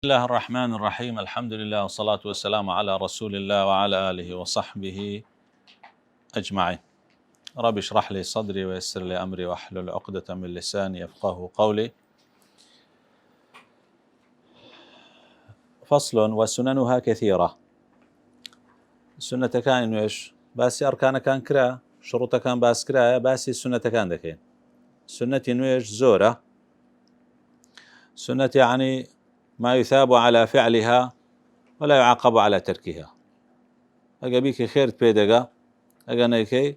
بسم الله الرحمن الرحيم. الحمد لله والصلاة والسلام على رسول الله وعلى آله وصحبه أجمعين. رب اشرح لي صدري ويسر لي أمري واحلل عقدة من لساني يفقه قولي. فصل: وسننها كثيرة. سنة كان إيش باسي أركان كان كرا شروط كان باس كرا باسي سنة كان دكين سنة نويش زورة. سنة يعني ما يثاب على فعلها ولا يعاقب على تركها. أجابيك خير بيدقا أجانيكي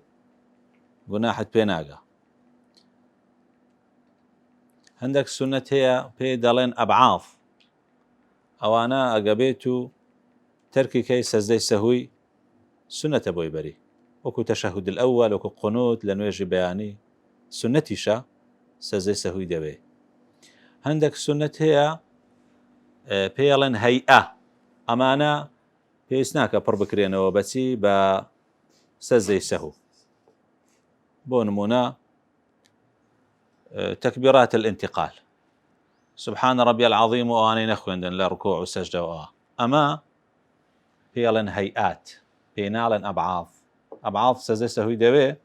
جناحة بيناقا. عندك سنة هي بيدالين أبعاض أو أنا أجابيتو تركي كي سزدي سهوي سنة بوي بري وكو تشهد الأول وكو قنوت لأنه يجي بياني سنتي شا سزدي سهوي دبي. عندك سنة هي بيلن هيئة أمانة بيسناك بربكرين وبسي با سزدي سهو بونمونا تكبيرات الانتقال سبحان ربي العظيم وأني نخو عندنا لركوع وسجدة أما بيلن هيئات بينالن أبعاض سزدي سهوي دبي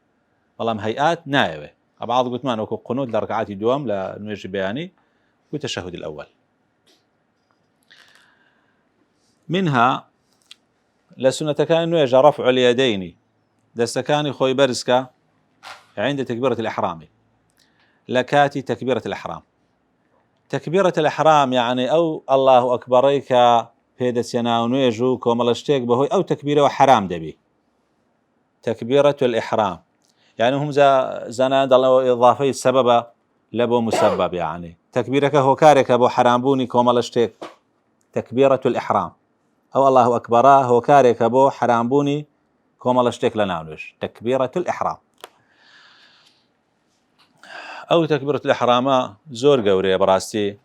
والله هيئات نايوه أبعاض قلت ما نوكو قنوت لركعات دوام لنوجي بياني والتشهد الأول. منها لسنة كان نوجه رفع اليدين دستكاني خوي برسكا عند تكبيرة الإحرام لكاتي تكبيرة الإحرام. تكبيرة الإحرام يعني أو الله أكبريك في سينا ونوجو كوملشتيك بهوي أو تكبيرة وحرام دبي. تكبيرة الإحرام يعني هم زناد الله إضافي السبب لبو مسبب يعني تكبيرك هو كارك أبو حرام بوني كوملشتيك تكبيرة الإحرام أو الله أكبره هو كارك أبو حرام بوني كوملشتيك لناونوش تكبيرة الإحرام. أو تكبيرة الإحرام زور قوري براستي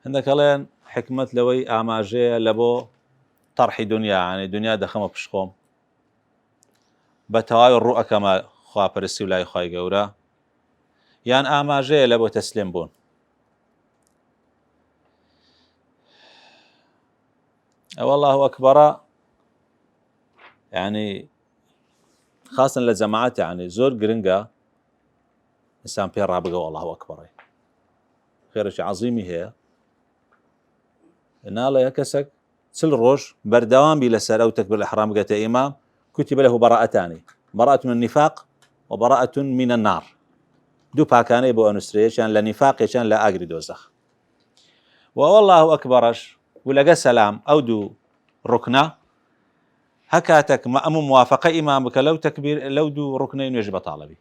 عندك لين حكمة لوي آماجي لبو طرح دنيا يعني دنيا دخمة بشخوم بتواي الرؤى كما خواه برسي ولاي خواهي قورا يعني آماجي لبو تسليم بون. أو الله أكبر يعني خاصة للجماعات يعني زور قرنقة إنسان بير رابقه والله أكبر خير شيء عظيمي هي إن الله يكسك سل روش بردوام بلسر أو تكبير الإحرام قالت إمام كتب له براءتان براءة من النفاق وبراءة من النار دو باكان يبو أنستريش يعني لنفاق يشان لا أجري دوزخ. والله أكبرش ولقى سلام أو دو ركنة هكاتك مأموم موافقة إمامك لو تكبير لو دو ركنين يجب طالبي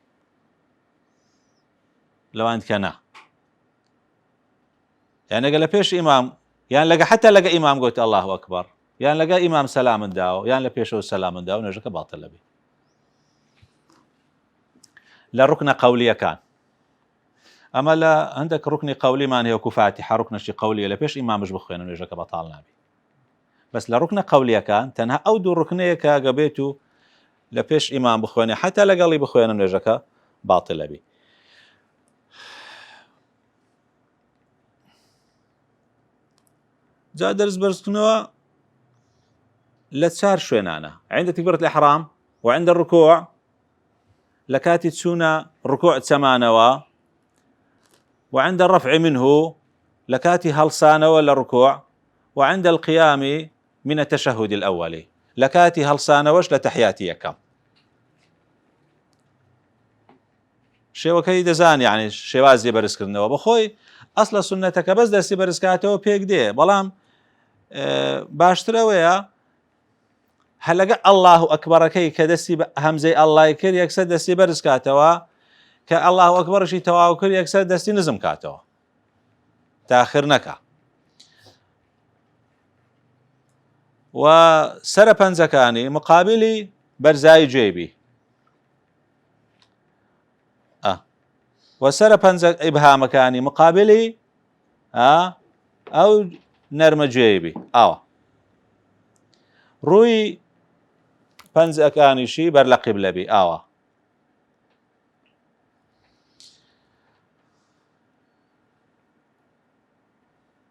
لو أنت كنا يعني قال بيش إمام يعني لقى حتى لقى إمام قلت الله أكبر يعني لقى إمام سلام داو يعني لبيشو سلام داو نجك باطل لبي لا ركن قولية كان أما لا عندك ركن قولي ما هي كفاتحة ركن شي قولية لبيش إمام مش بخينا نجك باطل نبي بس لا ركن قولية كان تنها أو دو ركنية كقبيتو لبيش إمام بخواني حتى لقى بخواني نجك باطل لبي. جاء درس برسكنوا لتسار شوينانا عند تكبيرة الإحرام وعند الركوع لكاتي تسونا ركوع تسمانوا وعند الرفع منه لكاتي هلسانوا ولا ركوع وعند القيام من التشهد الأولي لكاتي هلسانوش لتحياتي كم شيء وكي دزان يعني شوازي برسكنوا بخوي أصل سنتك بس دسي برسكاته بيك دي بلام باشترويا هلقى الله أكبر كي كدسي همزي الله يكر يكسد دسي برسكاتوا كالله أكبر شي توا وكر يكسد دسي نزم كاتوا تاخر نكا وسربا زكاني مقابلي برزاي جيبي وسربا إبهام كاني مقابلي أو نرم جيبي روي پنج أكانيشي بر لقبل بي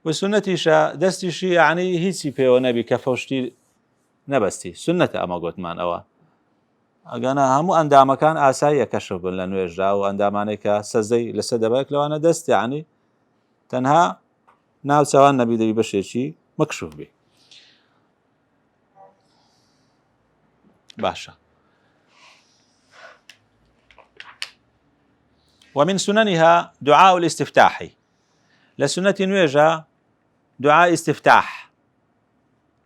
وسنتيشا دستيشي يعني هيسي بيو نبي كفوشتي نبستي سنة أما قلت مان أوا أنا همو أندام كان آسايا كشف لأنه يجرا وأندامانيك سزي لسدبك لو أنا دست يعني تنها ناو سواء النبي دبي بشيشي مكشوف به باشا. ومن سننها دعاء الاستفتاح لسنة نويجا دعاء استفتاح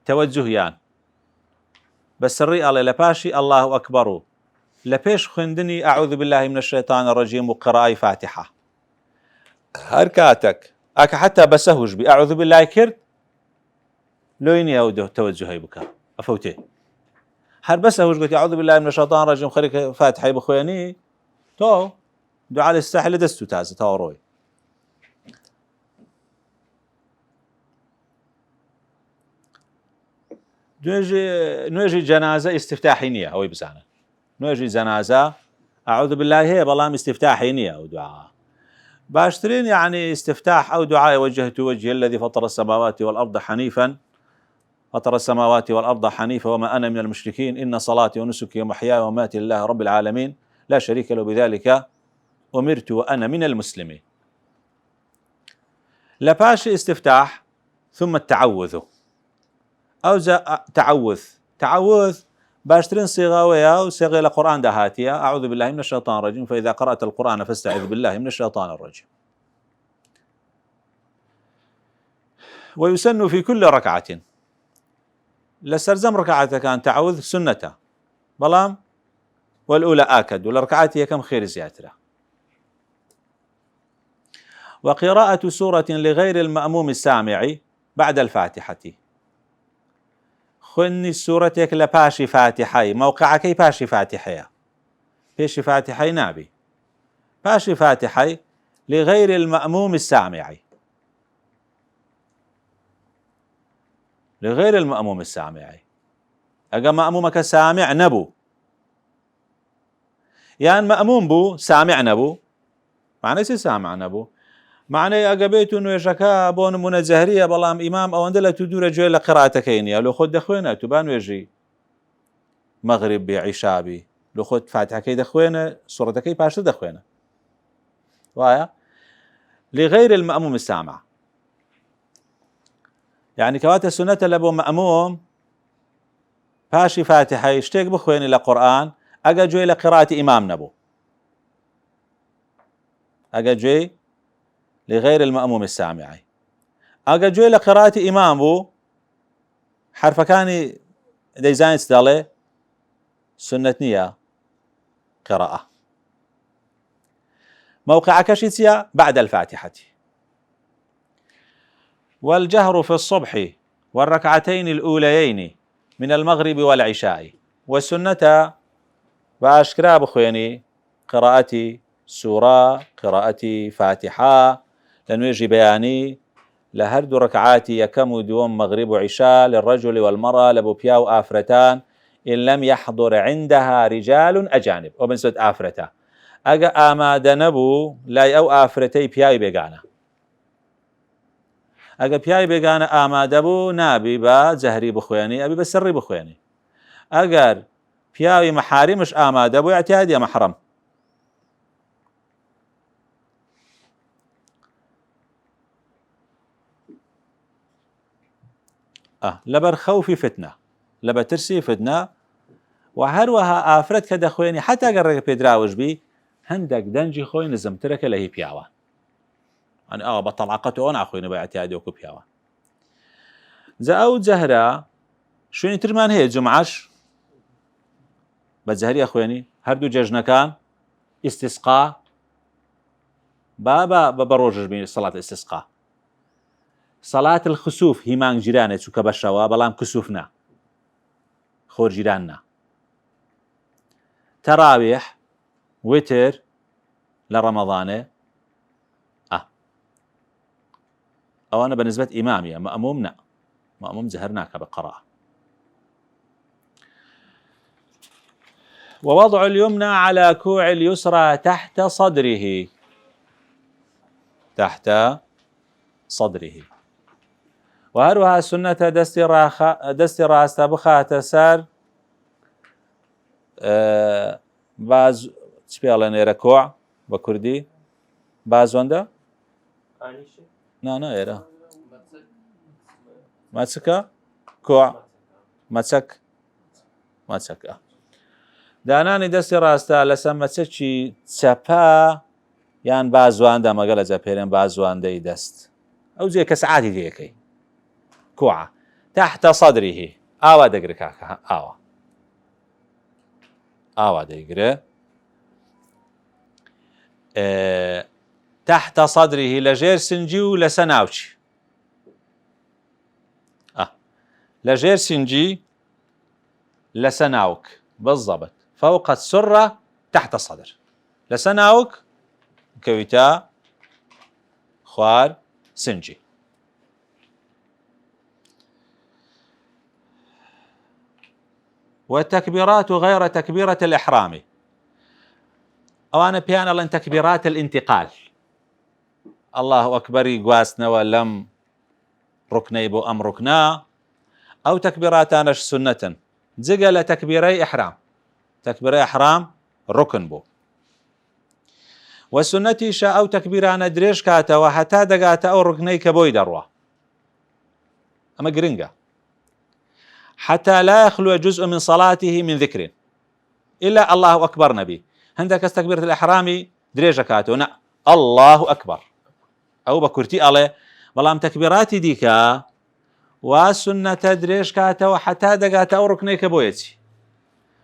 توجهيان بس الرئة لباشي الله أكبر لبيش خندني أعوذ بالله من الشيطان الرجيم وقراءة فاتحة هركاتك أك حتى بسهوج بي أعوذ بالله كرت لويني أو توجهي بك أفوتي هر بسهوج قلت أعوذ بالله من الشيطان الرجيم خريك فاتحة بخواني تو دعاء الاستفتاح لدستو تازة تاوروي نوجي جنازة استفتاحي نية أو بزانا نوجي جنازة أعوذ بالله هي بلام استفتاحي نية أو دعاء باشترين يعني استفتاح أو دعاء وجهت وجهي الذي فطر السماوات والأرض حنيفا فطر السماوات والأرض حنيفا وما أنا من المشركين إن صلاتي ونسكي ومحياي ومماتي لله رب العالمين لا شريك له بذلك أمرت وأنا من المسلمين. لباش استفتاح ثم التعوذ أو تعوذ باشترين صيغة ويا وصيغة القرآن دهاتية أعوذ بالله من الشيطان الرجيم فإذا قرأت القرآن فاستعذ بالله من الشيطان الرجيم. ويسن في كل ركعة لسرزم ركعة كان تعوذ سنة بلام والأولى آكد والركعات هي كم خير زياترة. وقراءة سورة لغير المأموم السامع بعد الفاتحة خني سورتك لباشي فاتحي موقعك باشي فاتحي باشي فاتحي نابي باشي فاتحي لغير المأموم السامع لغير المأموم السامع أجا مأمومك سامع نبو يعني مأموم بو سامع نبو معنى سامع نبو معنى أجابيت إنه يشكا بون من الزهرية بلام إمام أو عندلا تدور جوي لقراءتك يا لو خد دخوينا تبان ويجي مغرب بعشابي لو خد فاتحة كي دخوينا سورة كي باش دخوينا وايا لغير المأموم السامع يعني كوات السنة لبو مأموم باشي فاتحة يشتاق بخوين إلى قرآن أجا جوي لقراءة إمام نبو أجا جوي لغير المأموم السامع أجا جوي لقراءة إمام بو حرف كان ديزاين ستالي سنة نية قراءة موقع كشيتيا بعد الفاتحة. والجهر في الصبح والركعتين الأوليين من المغرب والعشاء والسنة بأشكرا بخويني قراءة سورة قراءة فاتحة لأنه يجي بياني لهرد ركعاتي يكم دوم مغرب وعشاء للرجل والمرأة لبوبيا وآفرتان إن لم يحضر عندها رجال أجانب ومن سود آفرتا أجا آماد نبو لا أو آفرتي بياي بيغانا أجا بياي بيغانا آماد بو نابي با زهري بخواني أبي بسري بخواني أجر بياي محارمش آماد بو اعتيادي محرم لبر خوفي فتنة لبر ترسي فتنة وهروها آفرت كده خويني حتى قرر بيدراوج بي هندك دنجي خوي نزمترك لهي بياوان يعني بطلعقته أنا أخويني باعتيادي وكو بياوان زاود زهرة شويني ترمان هي جمعش بزهري أخويني هردو ججنا كان استسقاء بابا بروجج بين صلاة الاستسقاء صلاة الخسوف همان جيرانه چو كبشوا بلام كسوفنا خور جيراننا تراويح وتر لرمضان أو أنا بالنسبة إمامي مأمومنا مأموم زهرناك بقراءة. ووضع اليمنى على كوع اليسرى تحت صدره وهروها السنة دستي راستا بخاتە سەر باز سپێڵێن ئێرە کۆع بە کوردی بازوەندە نانە ئێرە مەچکە کۆع مەچەکە دانانی دەستی ڕاستە لەسەر مەچەکی چەپە یان بازواندا مەگە لە جەپێرێن بازواندەی دەست ئەو جێ کە سعاتی دەکەی کۆعە تحتە سەدریه ئاوا دەگرێت کاکە ئاوا دەیگرێت تحتە سەدریه لەژێر سنجی و لەسەر ناوچی لەژێر سنجی لەسەر ناوک بالضبط فوق السرة تحت الصدر لەسەر ناوک کەویتە خوار سنجی والتكبيرات غير تكبيرة الإحرام أوانا بيان لن تكبيرات الانتقال الله أكبر يقواسنا لم ركني بو أم ركنا أو تكبيرات أنش سنة زقل تكبيري إحرام تكبيري إحرام ركن بو والسنة شاء أو تكبيرانا دريش كاتا وحتى دقاتا أو ركني كبوي دروا أما قرنقا حتى لا يخلو جزء من صلاته من ذكر إلا الله أكبر نبي عندك تكبيرة الإحرام دريجة كاتو نا الله أكبر أو بكرتي عليه بلام تكبيراتي ديكا وسنة دريج كاتو حتى دقاتا أو ركني كبويتي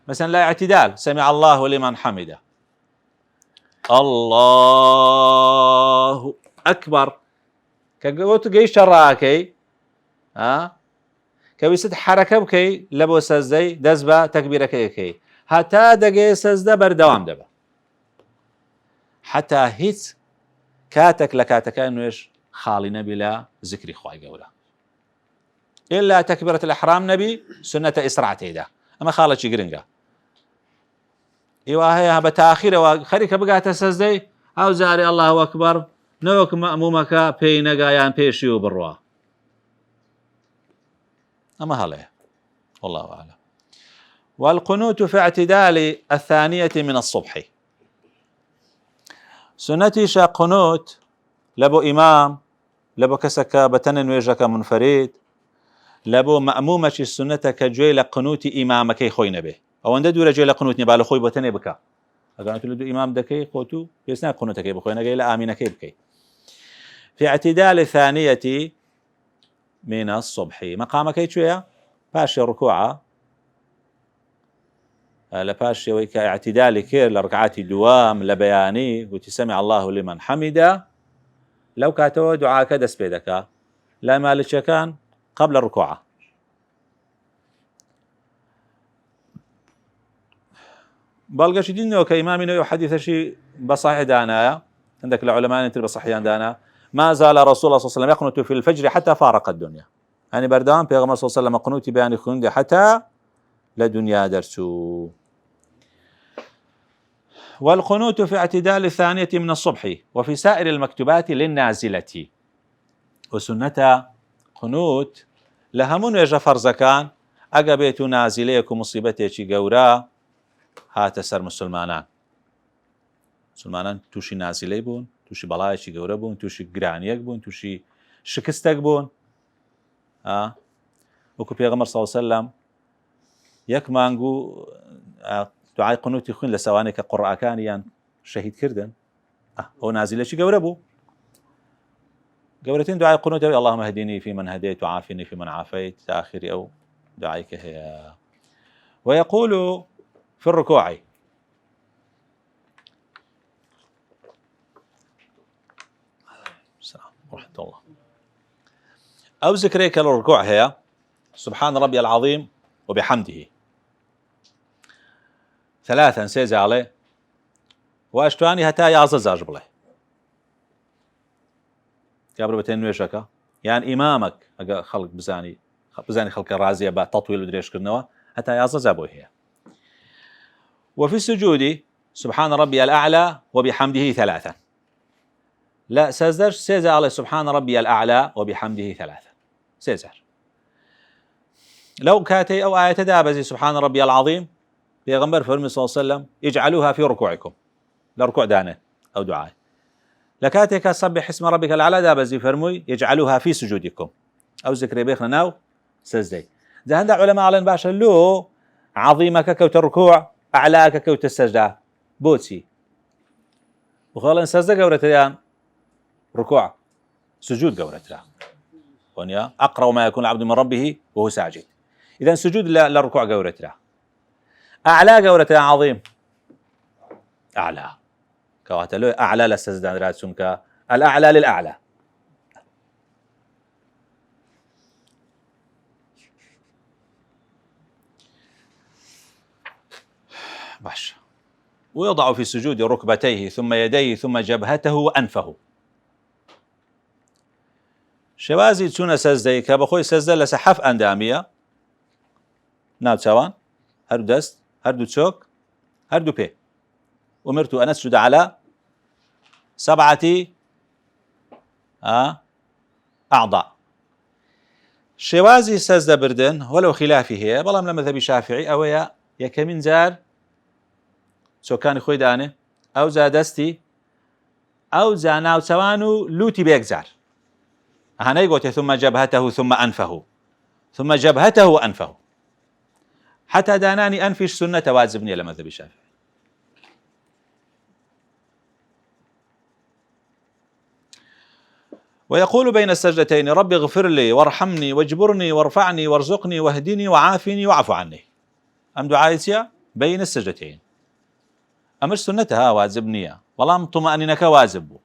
مثلا لا اعتدال سمع الله لمن حمده الله أكبر كقوت قيش الراكي كويست حركة بكي لبو سزدي دزبا تكبيرة كي حتى دقي سزده بردوام دبا حتى هيت كاتك لكاتك انه ايش خالي نبي لا ذكري خواي قولا الا تكبيرة الإحرام نبي سنة إسرعتي ده اما خالة قرنقا ايوه هي بتاخير وخريك بقى تسزدي او زاري الله اكبر نوك مأمومك بينقا يان بيشيو بروا أما هلا والله أعلم. والقنوت في اعتدال الثانية من الصبح سنتي شا قنوت لبو إمام لبو كسكا بتنن ويجك منفرد لبو مأمومة السنة كجويل قنوت إمامك خوين به أو أن دور جويل قنوت نبال خوي بتني بكا أقول تلدو إمام دكي قوتو يسنا قنوتك بخوين جيل آمينك بكي في اعتدال الثانية من الصبح مقامك شوية باشي ركوعة لباشي ويك اعتدالي كير لركعات دوام لبياني قلت سمع الله لمن حمده لو كاتو دعاء كدس بيدك لا مالك كان قبل الركوعة بلغ شديد كإمامنا يحدث شيء بصحيح دانا عندك العلماء انت بصحيان دانا ما زال رسول الله صلى الله عليه وسلم يقنت في الفجر حتى فارق الدنيا يعني بردان بيغمر صلى الله عليه وسلم قنوتي بيان خندي حتى لدنيا درسو والقنوت في اعتدال الثانية من الصبح وفي سائر المكتوبات للنازلة وسنة قنوت لهمون يجا فرزكان أقبيت نازليك مصيبتي قورا هات سر مسلمانان توشي نازلي بون توشي بەڵایەکی گەورە بوون تووشی گرانیەک بوون تووشی شکستێک بوون وەکو پێغەمبەر صلی الله علیه وسلم یەک مانگوو دوعای قنوتی خوێن لە سەوانەی کە قوڕعەکانیان شەهید کردن ئەو نازلێکی گەورە بوو گەورەترین دوعای قنوت اللهم اهدني فيمن هديت وعافني فيمن عافيت إلى آخر أو دعائك هي ويقول في الركوع ورحمة الله أو ذكريك للركوع هي سبحان ربي العظيم وبحمده ثلاثا سيزي عليه وأشتواني هتا يعزز أجبله قبل بتين ويشكا يعني إمامك خلق بزاني خلق رازية بعد تطويل ودريش كرنوا هتا يعزز أبوه هي وفي السجود سبحان ربي الأعلى وبحمده ثلاثا لا سيزي عليه سبحان ربي الأعلى وبحمده ثلاثا سيجار لو كاتي أو آية دابزي سبحان ربي العظيم بيغمبر فرمي صلى الله عليه وسلم اجعلوها في ركوعكم لركوع دانه أو دعاء لكاتك سبح اسم ربك الأعلى دابزي فرمي يجعلوها في سجودكم أو ذكر بيخنا ناو سجدي ده هذا علماء على باشا له عظيمك كوت الركوع أعلاك كوت السجدة بوتي وخالا سجدة قورتيان ركوع سجود قورتها ونيا أقرأ ما يكون العبد من ربه وهو ساجد إذا سجود للركوع قورتها أعلى قورتها عظيم أعلى كواتلو أعلى للسجدة راسمك الأعلى للأعلى باش ويضع في سجود ركبتيه ثم يديه ثم جبهته وأنفه شوازي تشونا سزدي كبخوي سزده لسحف أندامية ناوتسوان هردو دست هردو تشوك هردو بي أمرت أن أسجد على 7 أعضاء شوازي سزده بردن ولو خلافي هي بلام لمذهبي شافعي أو يكمن زار سو كان خوي دانه أو زادستي أو زاناو سوانو لوتي بيكزار هنا يقول ثم جبهته ثم أنفه ثم جبهته وأنفه حتى داناني أنفش سنة واجبني لما ذهب الشافعي ويقول بين السجدتين رب اغفر لي وارحمني واجبرني وارفعني وارزقني واهدني وعافني واعف عني أم دعايتيا بين السجدتين أمر سنتها واجبنية والله طمأنينك واجب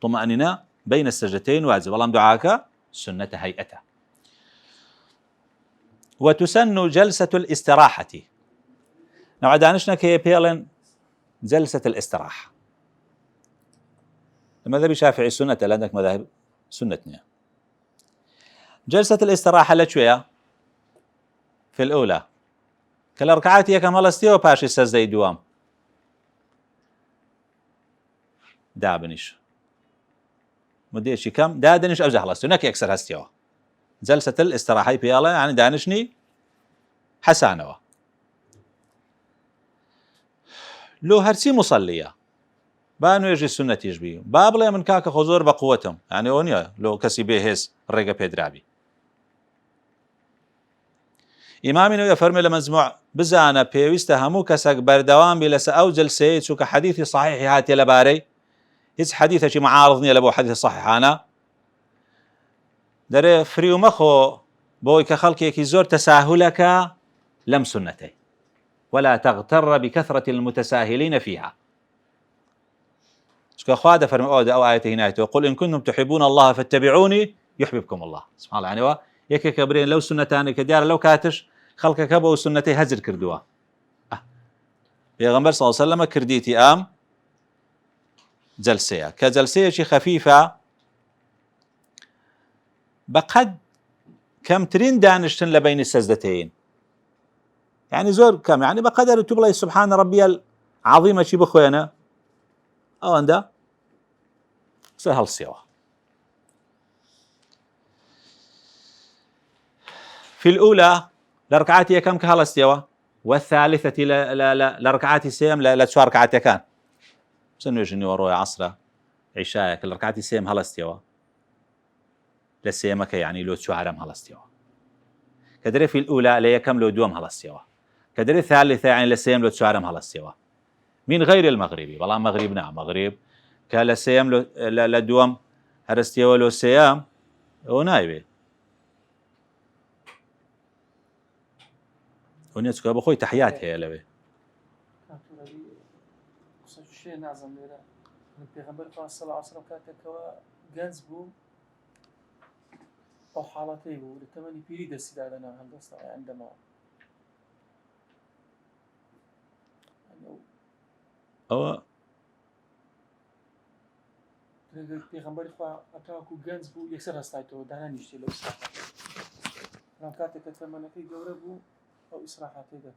طمأنينة بين السجدتين واجب والله دعاك سنة هيئته وتسن جلسة الاستراحة نوع دانشنا كي بيلن جلسة الاستراحة المذهب الشافعي سنة لأنك مذاهب سنتنا جلسة الاستراحة لشوية في الأولى كالركعات هي كمال استيو باشي السجدة دوام دابنش مديش كم دادنش أو زهلست هناك أكثر هستيوا جلسة الاستراحة بيالا يعني دانشني حسانوا لو هرسي مصلية بانو يجي السنة يجبي بابلا من كاك خزور بقوتهم يعني اونيا لو كسي بيهز الرقا بيدرابي إمامنا يفرمي لمزموع بزانا بيويست همو كسك بردوان بلس أو جلسة شو كحديثي صحيح هاتي لباري هيس حديثة شي معارضني لبو حديث صحيح أنا دري فريو مخو بوي كخلقي كي زور تساهلك لم سنتي ولا تغتر بكثرة المتساهلين فيها شكو أخوة فرمي أو آية هنايته قل إن كنتم تحبون الله فاتبعوني يحببكم الله سبحان الله يعني يكي كبرين لو سنتاني كديار لو كاتش خلقك بو سنتي هزر كردوا بيغمبر صلى الله عليه وسلم كرديتي آم جلسية كجلسية شي خفيفة بقد كم ترين دانشتن لبين السجدتين يعني زور كم يعني بقدر تبلي سبحان ربي العظيم شي بخوينا أو عنده سهل سوا في الأولى لركعات كم كهلا استوى والثالثة لركعات سيم لا تشوى ركعات كان سنو يجني وروي عصرة عشاء كل ركعات سيم هلا استوى لسيمك يعني لو تشوى عرم هلا استوى كدري في الأولى لي كم لو دوم هلا استوى كدري الثالثة يعني لسيم لو تشوى عرم هلا استوى من غير المغربي والله مغرب نعم مغرب كالسيم لو دوم هلا استوى لو سيام ونايبه ونيتك بخوي تحيات هي لبي شيء نعظم لنا البيغمبر صلى الله عليه وسلم كاتكوا جنزبو أو حالتي بو لتمني بيريد السدادنا هندسة عندما أو البيغمبر خوا أتاكو جنزبو يكسر هستايتو دانا نشتي لو إسراحة لو كاتك تمنى في جوربو أو إسراحاتي ذاك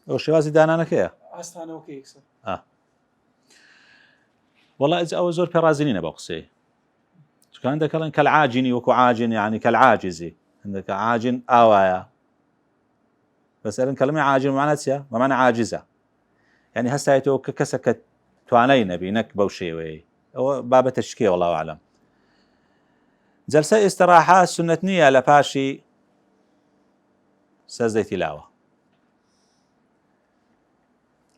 وشوازي دانانا كيه أستانه أوكي يكسر والله إذا أول زور برازيلين بقصي كان عندك كالعاجن وكو عاجن يعني كالعاجز عندك عاجن آوايا بس أنا كلمة عاجن معناتها ما معنى عاجزة يعني هسه يتو كسكت توانينا بينك بوشي أو باب تشكي والله أعلم جلسة استراحة سنتنية لباشي سجدة تلاوة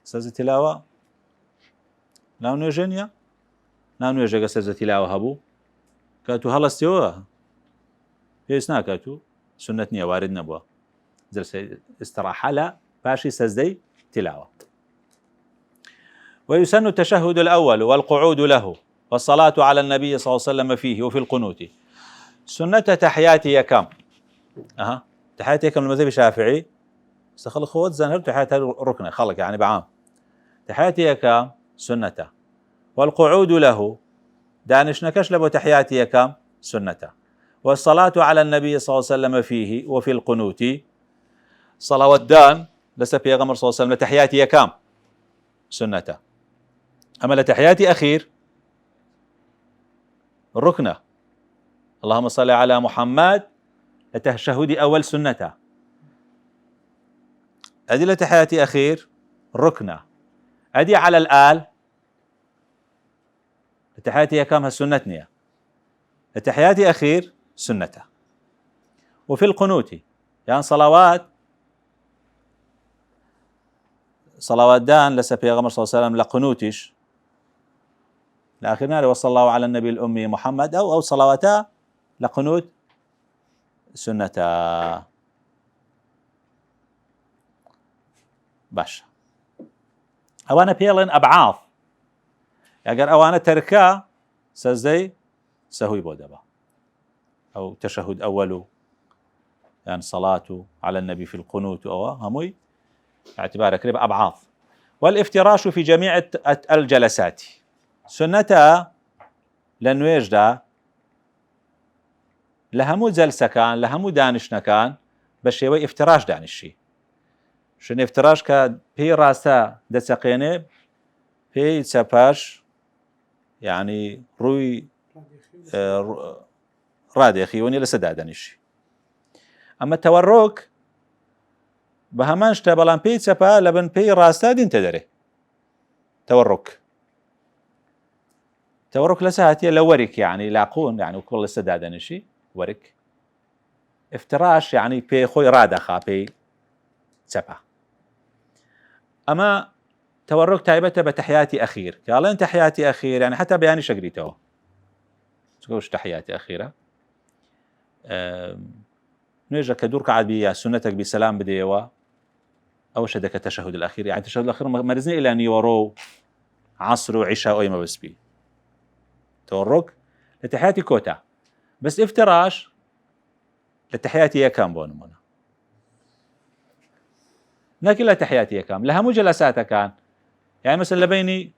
سجدة تلاوة ناو نيجينيا ناو نيجيجا سجدة تلاوة هبو كاتو هلا استوى يسنا كاتو سنتنية وارد نبوه جلسة استراحة لا باشي سجدة تلاوة ويسن التشهد الأول والقعود له والصلاة على النبي صلى الله عليه وسلم فيه وفي القنوت سنة تحياتي كم تحياتي كم المذهب الشافعي استخلق خوات زنهر تحياتي ركنة خلق يعني بعام تحياتي كم سنة والقعود له دانش نكش لبو تحياتي كم سنة والصلاة على النبي صلى الله عليه وسلم فيه وفي القنوت صلوات دان لسا بيغمر صلى الله عليه وسلم لتحياتي كم سنة أما لتحياتي أخير الركنة اللهم صل على محمد لتشهدي أول سنة أدي لتحياتي أخير الركنة أدي على الآل لتحياتي كم هالسنتنية لتحياتي أخير سنة وفي القنوت يعني صلوات دان لسا بيغمر صلى الله عليه وسلم لقنوتش لآخرنا وصلى الله على النبي الأمي محمد أو صلواتا لقنوت سنة باش أوانا بيلين أبعاض يعني أوانا تركا سزي سهوي بودبا أو تشهد أولو يعني صلاة على النبي في القنوت أو هموي اعتبارك ربا أبعاض والافتراش في جميع الجلسات سنة لأنه يجدى لهمو جلسة كان لهمو دانشنا كان بشيوي افتراش دانشي شن افتراش كان بي راسا دسقيني بي تساباش يعني روي رادي خيوني لسدا دانشي أما التورك بهمانش تبلان بي تسابا لبن بي راسا دين تدري تورك لساتي لورك يعني لاقون يعني وكل السداد نشي ورك افتراش يعني بي خوي رادخا بي سبا اما تورك تايبته بتحياتي اخير قال انت تحياتي اخير يعني حتى بياني شقريته تقولش تحياتي اخيره نيجا كدور قاعد بيا سنتك بسلام بديوا او شدك التشهد الاخير يعني التشهد الاخير مرزني الى اني ورو عصر وعشاء ويما بس بي تورك لتحياتي كوتا بس افتراش لتحياتي يا كام بونمونا لكن لا تحياتي يا كام لها مجلسات كان يعني مثلا لبيني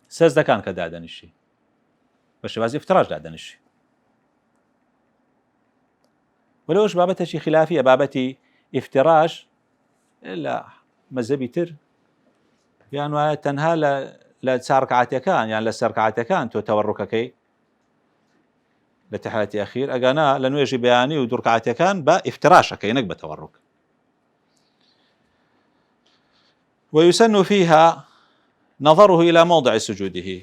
سجدة كان كدادن الشيء بس باز افتراش دادن الشيء ولوش بابتها شي خلافية بابتي افتراش إلا مذهبي تر يعني تنهى لا تساركعاتي كان يعني لا ساركعاتي كان تو تورككي لتحياتي أخير أجانا لأنه يجي بياني ودور كعاتي كان بافتراشك ينك بتورك ويسن فيها نظره إلى موضع سجوده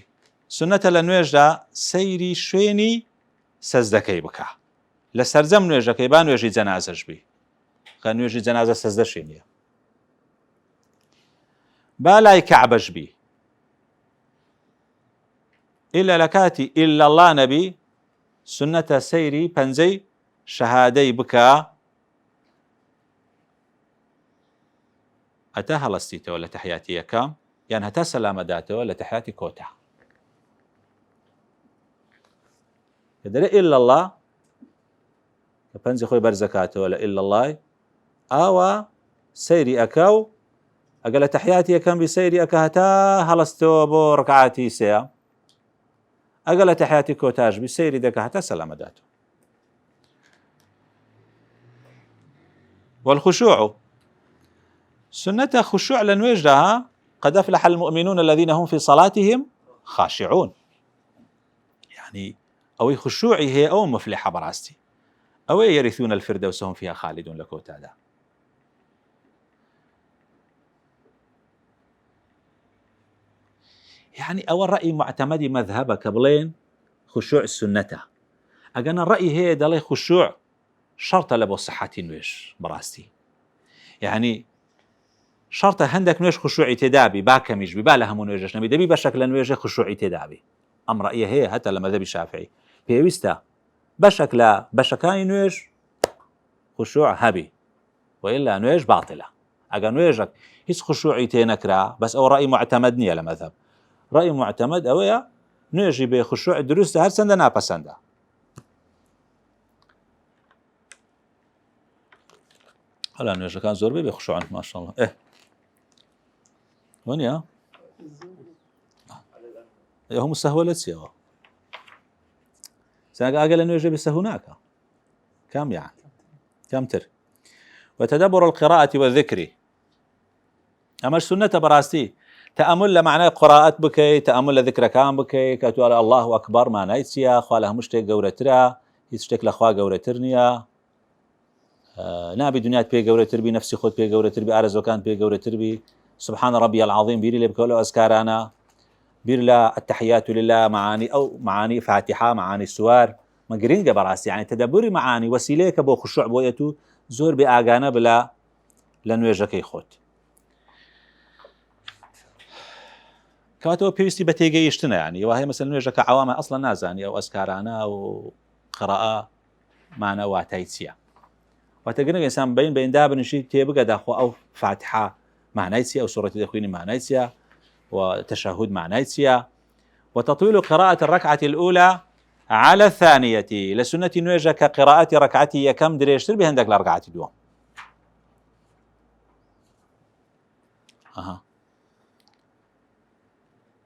سنة لأنه يجي سيري شويني سزدكي بكا لسرزم نيجي كيبان ويجي جنازة جبي كان يجي جنازة سزد شينية بالاي كعبة جبي إلا لكاتي إلا الله نبي سنة سيري بنزي شهادي بكا أتاها لستيته ولا تحياتي يكام يعني هتا سلامة داته ولا تحياتي كوتا يدري إلا الله بنزي خوي برزكاته ولا إلا الله آوا سيري أكاو أقل تحياتي يكام بسيري أكا هتا هلستو بو ركعاتي سيا أقل تحياتي كوتاج بسيري دكا حتى سلام داته والخشوع سنة خشوع لنوجدها قد أفلح المؤمنون الذين هم في صلاتهم خاشعون يعني أو خشوعي هي أو مفلحة براستي أو يرثون الفردوس هم فيها خالدون لكوتادا. يعني أول رأي معتمدي مذهبة قبلين خشوع السنة أجانا الرأي هي دلي خشوع شرط لبو صحة نويش براستي، يعني شرط هندك نويش خشوعي تدابي باكمش ببالها منويجش نبي دبي بشكل نويج خشوعي تدابي أم رأيه هي حتى لما ذبي الشافعي في وستا بشكل بشكاي نويج خشوع هبي وإلا نويج باطلة. أجا نويجك هيس خشوعي تنكرا بس أو رأي معتمدني على مذهب رأي معتمد أويا نويجي بخشوع الدروس هر سندا نابسندا. هلا نويجا كان زور بي بخشوع ما شاء الله. إيه وين يا هم سهولت سيوا سنة أقل نويجي بسهوناك كم يعني كم تر وتدبر القراءة والذكر أما السنة براستي تأمل معنى قراءة بكي تأمل ذكر كان بكي كتوالى الله أكبر ما نايتسيا خوالها مشتك قورترا يتشتك لخوا قورترنيا نابي دنيات بي قورتر بي نفسي خود بي قورتر بي أرز وكان بي قورتر بي سبحان ربي العظيم بيري لبكولو أذكارانا بير لا التحيات لله معاني أو معاني فاتحة معاني سوار مقرين براستي يعني تدبري معاني وسيليك بو خشوع بويتو زور بآغانا بلا لنويجكي خود كواتو بيستي بتيجي يشتنا يعني وهي مثلا نويجك عوامة أصلا نازاني أو أذكارانا أو قراءة معنا واتايتسيا وتقرن الإنسان بين دابن نشي تيبقى داخو أو فاتحة معنايتسيا أو سورة تدخويني معنايتسيا وتشهد معنايتسيا وتطويل قراءة الركعة الأولى على الثانية لسنة نويجة كقراءة ركعتي يكم دريشتر بهندك لركعة دوم.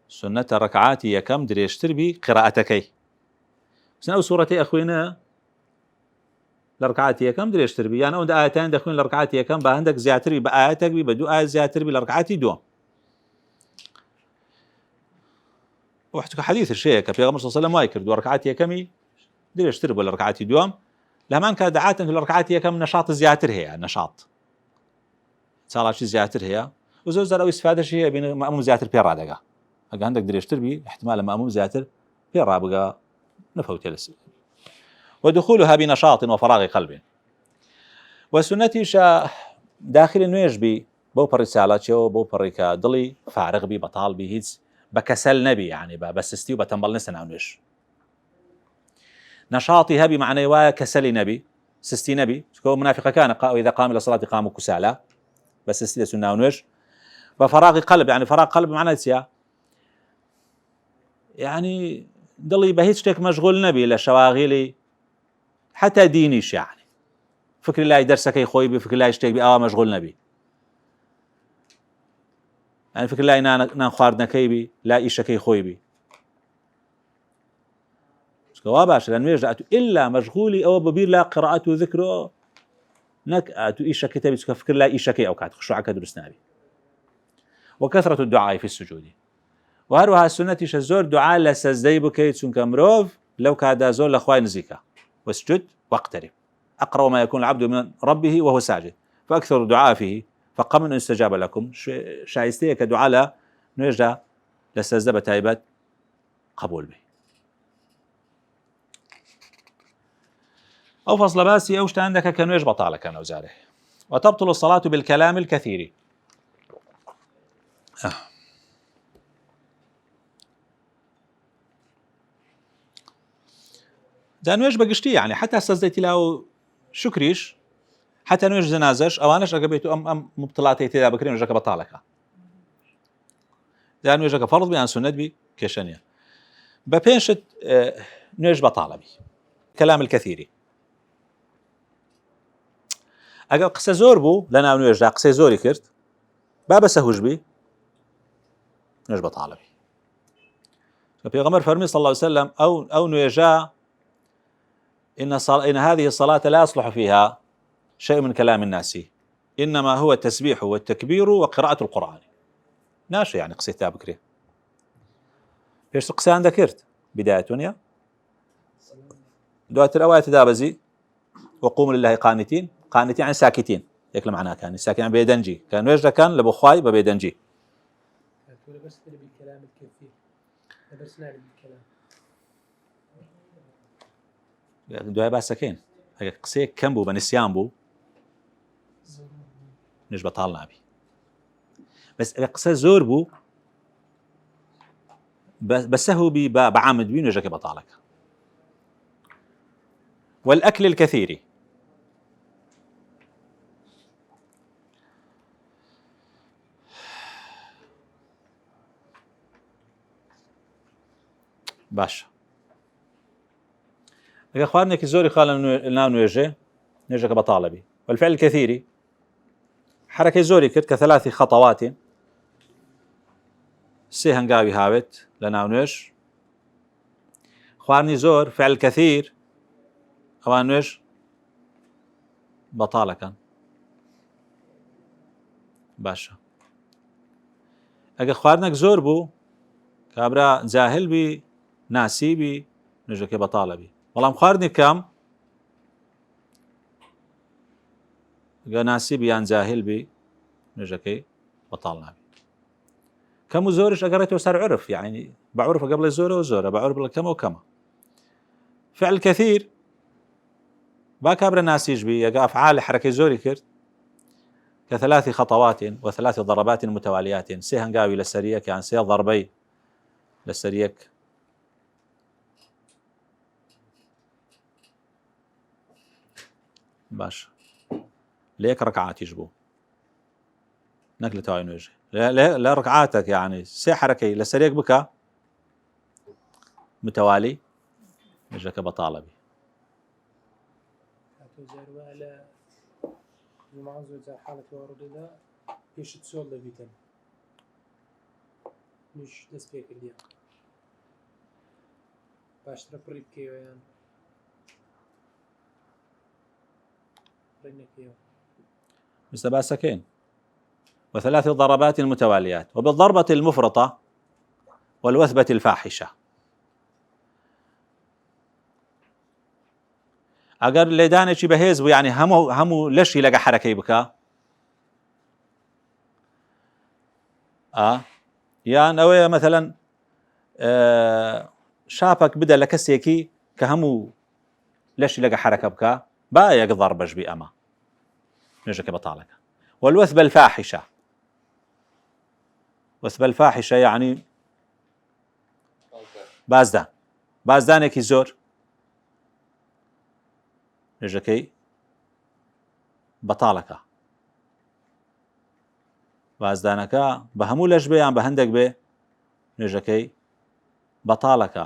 سنة ركعاتي يكم دريشتر بقراءتكي سنة سورتي أخوينا لركعاتي يكم دريشتر بي يعني عند آيتين دخوين لركعاتي يكم بهندك زياتر بآياتك بدو آية زياتر بلركعاتي دوم. وحتى حديث الشيء كبيغمبر صلى الله عليه وسلم وايكر دو ركعاتي كمي دير يشترب ولا ركعاتي دوام لما كان دعات في الركعاتي كم نشاط زياتر هي نشاط صار شيء زياتر هي وزوز لو استفاده شيء بين مأموم زياتر بيرا دقه عندك دير يشتربي احتمال مأموم زياتر بيرا بقى نفوت لس ودخولها بنشاط وفراغ قلب وسنتي شا داخل انه يجبي بو الرسالة شو بو بريكا ضلي فارغ بي بطال بي هيز بكسل نبي يعني بس استي وبتنبل نسنا ونش نشاطي هبي معنى وايا كسل نبي سستي نبي كو منافقة كان إذا قام إلى الصلاة قاموا كسالى بس استي سنة ونش بفراغ قلب يعني فراغ قلب معنى تسيا يعني ضلي بهيج تك مشغول نبي لشواغلي حتى دينيش يعني فكر الله يدرسك يخوي بفكر الله يشتك بي مشغول نبي يعني فكر الله نان خواردنا كيبي لا إيشكي خوي بي سكواباش لأنه يرجع إلا مشغولي أو ببير لا قراءته وذكره نك أتو إيشكي تبي فكر الله إيشكي أو كات خشوع كدرس نبي وكثرة الدعاء في السجود وهروها السنة شزور دعاء لسجدي بكي تسون كمروف لو كاد زول لأخوي نزيكا واسجد واقترب أقرب ما يكون العبد من ربه وهو ساجد فأكثر دعاء فيه فقم أن يستجاب لكم شايستيه كدعاء لا نرجع لسجدة تايبات قبول به أو فصل باسي أوشت عندك كانوا يجبط على كانوا زاره وتبطل الصلاة بالكلام الكثير ده نويج بقشتي يعني حتى استزديتي له شكريش حتى نويج زنازش او اناش اقبيتو ام مبطلاتي تدا بكرين وجاك بطالك ده نويج فرض بان سنت بي كشنيا ببينشت نويج بطالبي كلام الكثير اقل قصه زوربو لنا نويج قصه زوري كرت بابا سهوج بي نويج بطالبي البيغمبر فرمي صلى الله عليه وسلم او نويجا إن هذه الصلاة لا يصلح فيها شيء من كلام الناس إنما هو التسبيح والتكبير وقراءة القرآن ناشي يعني قصيتها بكري فيش قصة عندك كرت بداية دنيا دواتر أوات دابزي وقوموا لله قانتين يعني ساكتين يكلم معناه كان ساكن بيدنجي كان ويجد كان لبخواي ببيدنجي بس بالكلام الكثير بس نعرف الكلام دوای باسەکەین ئەگە قسەیەک کەم بوو بە نسیان بوو نوێژ بەتاڵ نابی بەس ئەگە قسە زۆر بوو بە سەهو بی بە عامد بی نوێژەکە بەتاڵەکە والأكل الكثير باش ئەگە خواردنێکی زۆری خاڵ ناو نوێژەکە بەتاڵە بی والفعل الكثير حركة زۆری کرد کە ثلاث خطوات سێ هەنگاوی هاوێت لە ناو نوێژ خواردنی زۆر فعل كثير ئەوان نوێژ بەتاڵەکەن باشە ئەگە خواردنێک زۆر بوو کابرا جاهل بی ناسی بی نوێژەکەی بەتاڵە بی بەڵام خواردنی کەم ئەگە ناسی بی یان جاهل بی نوێژەکەی بەتاڵ نابی كم زورش أقريته صار عرف يعني بعرف قبل الزورة والزورة بعرف الكم وكما فعل كثير باكابر الناس يجبي يقع أفعال حركة زوري كرت كثلاث خطوات وثلاث ضربات متواليات سيهن قاوي للسريك يعني سيه ضربي للسريك باش ليك ركعات يجبو نقل تاوي نوجه لا ركعاتك يعني سي حركة لسريك بكا متوالي نجاك بطالبي على المعزو إذا حالة ورد ده يشت سول لبيتن مش دسبيك اليوم باش تربريب كيو يعني رينك كيو مستباسكين وثلاث ضربات متواليات وبالضربة المفرطة والوثبة الفاحشة أجر لدانشي بهيز يعني همو لشي لقى حركة بكا يعني أو مثلا شافك بدأ لكسيكي كهمو لشي لقى حركة بكا با يقدر بجبي أما نجك بطالك والوثبة الفاحشة وثبة الفاحشة يعني بازدانێکی زۆر نوێژەکەی بەتاڵەکە بازدانەکە بە هەموو لەش بێ یان بە هەندێک بێ نوێژەکەی بەتاڵەکە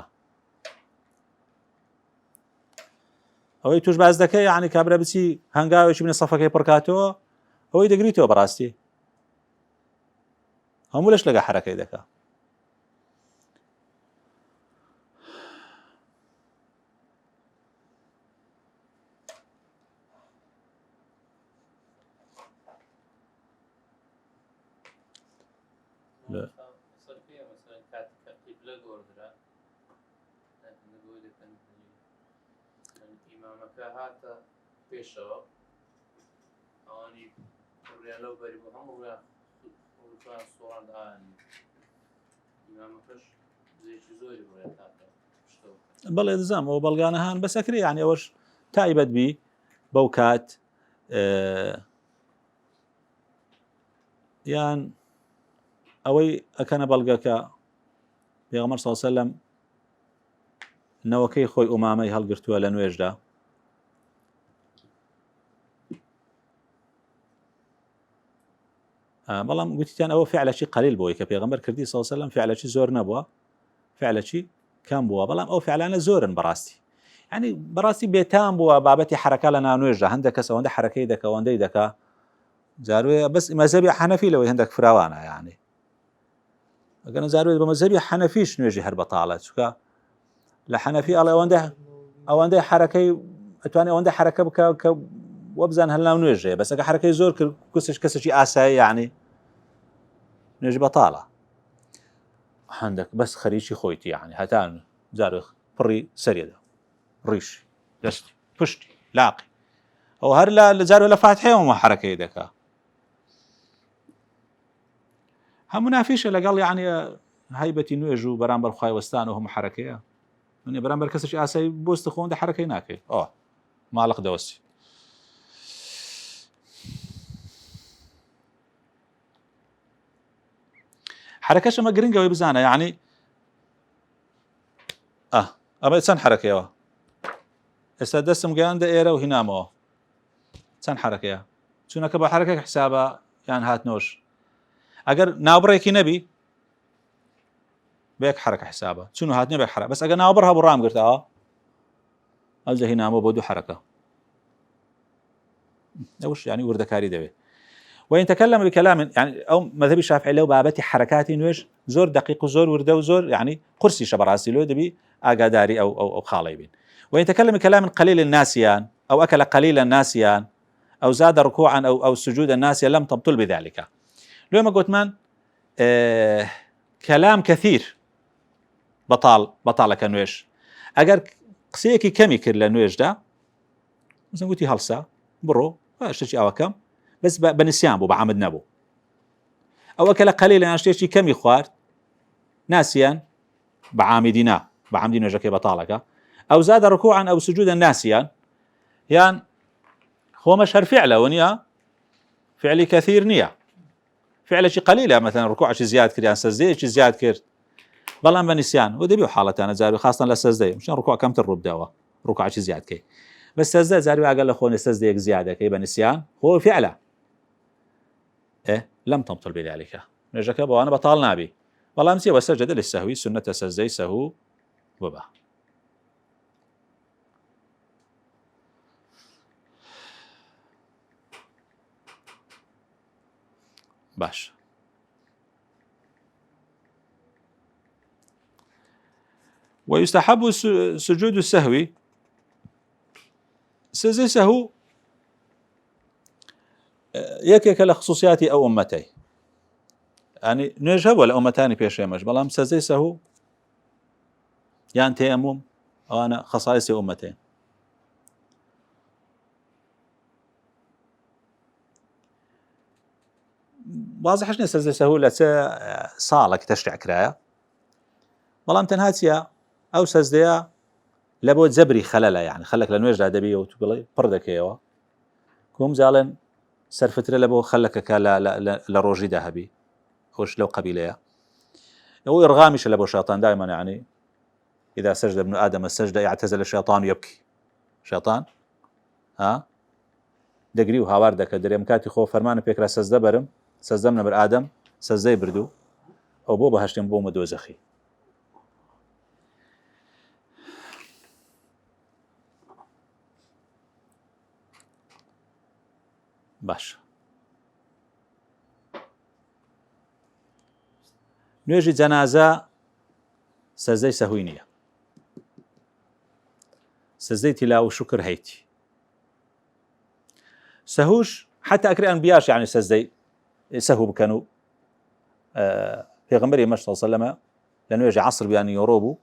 ئەوەی توش باز دەکەی یعنی کابرا بچی هەنگاوێکی بنە سەفەکەی پڕکاتەوە ئەوەی دەگریتەوە بەڕاستی هەموو لەش لەگە حرەکەی دەکا لا هاتا بيشوا أني الريالو بريبو هم ويا وكان صوران الآن إمامكش زي شزوري بريتاتا شتو بەڵێ دزام ئەو بەڵگانەهان بەسەکری یعنی ئەوەش تایبەت بی بەو کات یان ئەوەی ئەکەنە بەڵگەکە پێغەمبەر صلی الله علیه و سلم نەوەکەی خۆی ئومامەی هەڵگرتووە لە نوێژدا بەڵام گوتیان ئەوە فعلەکی قەلیل بووی کە پێغەمبەر کردی صلی الله علیه و سلم فعلەکی زۆر نەبووە فعلەکی کەم بووە بەڵام ئەو فعلانە زۆرن بەڕاستی ینی بەڕاستی بێتام بووە بابەتی حرەکە لە ناو نوێژدا هەندێک کەس ئەوەندە حرەکەی دەکە ئەوەندەی دەکا جاروێ بەس مەزهەبی حەنەفی لەوەی هەندێک فراوانە یعنی ئەگەر جاروێ بە مەزهەبی حەنەفیش نوێژی هەر بەتاڵە چونکە لە حەنەفی ئەڵێ ئەوەندەی حرەکەی ئەتوانێت ئەوەندە حرەکە بکە کە وەبزان هەر ناو نوێژێ بەس ئەگە حرەکەی زۆر کرد کەسێکی ئاسایی یعنی نوێژی بەتاڵە هەندێک بەس خەریکی خۆیتی یعنی هەتان جارێ پڕی سەرێدا ڕیش دەستی پشتی لاقی ئەو هەر لە جار لە فاتحەیەوە حرەکەی دەکا هەموو نافیشە لەگەڵ یعنی هایبەتی نوێژ و بەرامبەر خوای وەستان و هەموو حرەکەیە منێ بەرامبەر کەسێکی ئاسایی بۆستە خۆن دە حرەکەی ناکەی ماڵق دەوەستی حرەکەش ئەمە گرنگەوەی بزانە یعنی ئەمە چەند حرەکەیەوە ئێستا دەستم گەیاندە ئێرە و هینامەوە چەند حرەکەیە چونەکە بە حرەکەی حسابە یان هاتنۆش ئەگەر ناوبڕێکی نەبی بەیەک حرەکە حسابە چون هاتنێ بە حرە بەس ئەگەر ناوبڕ هەبوو ڕامگرتەوە ئەوجە هینامەوە بۆ دوو حرەکە ئەوش يعني وردەکاری دەوێت وإن تكلم بكلام يعني أو مذهبي الشافعي لو بابتي حركات نويش زور دقيق وزور ورده وزور يعني قرسي شبراسي لو دبي أقاداري أو خاليبين وإن تكلم بكلام قليل ناسيان أو أكل قليلا ناسيان أو زاد ركوعا أو سجودا ناسيا لم تبطل بذلك لو ما قلت من كلام كثير بطال كنويش أجر قسيكي كمي كر لنويش ده مثلا قلتي هلسا برو اشتشي أو كم بس بنسيان بو بعمد نبو أو أكل قليلا اشتشي كمي خوار ناسيا بعامدنا بعمدين وجهك بطالك أو زاد ركوعا أو سجودا ناسيا يعني هو مشهر فعله ونيا فعلي كثير نية فعل شيء قليلة مثلا ركوع شيء زياد كريان سجدة شيء زياد كرت بلان بنسيان ودبيو حالة أنا زاري خاصة للسجدة مشان ركوع كم ترب دوا ركوع شيء زياد كي بس سجدة زاري أقل أخوان السجدة زيادة كي بنسيان هو فعله لم تبطل بذلك نجاك أبو أنا بطال نابي والله أمسي وسجد للسهوي سنة سجدة سهو وبا باش ويستحب سجود السهو سجود سهو يكيك لخصوصياتي أو أمتي يعني نجهب ولا أمتاني بيش يمش بلام سجود سهو يعني تيمم أو أنا خصائصي أمتين واضح نيست سجدة سهو صالك تشريع كرايا بلام تنهاتيا أو سجدة لابد زبري خلالة يعني خلك لنوجد أدبية وتقولي بردك ايوا كوم زالن سرفتر لابو خلك كلا لروجي ذهبي وش لو قبيلة هو إرغامش لابو شيطان دائما يعني إذا سجد ابن آدم السجدة يعتزل الشيطان يبكي شيطان دقري وهاواردك دريم كاتي خو فرمان بيكرا سجدة برم سجدة من بر آدم سجدة بردو أو بو بهشتم بو مدوزخي باش نوێژی جەنازە سەجدەی سەهوی نییە سەجدەی تیلاوە و شکر هەیتی سەهوش حتى ئەکرێ ئەنبیاش يعني سەجدەی سەهو بکەن و پێغەمبەری مەش صلی الله علیه و سلم لە نوێژی عەسر بیانی یۆڕۆ بوو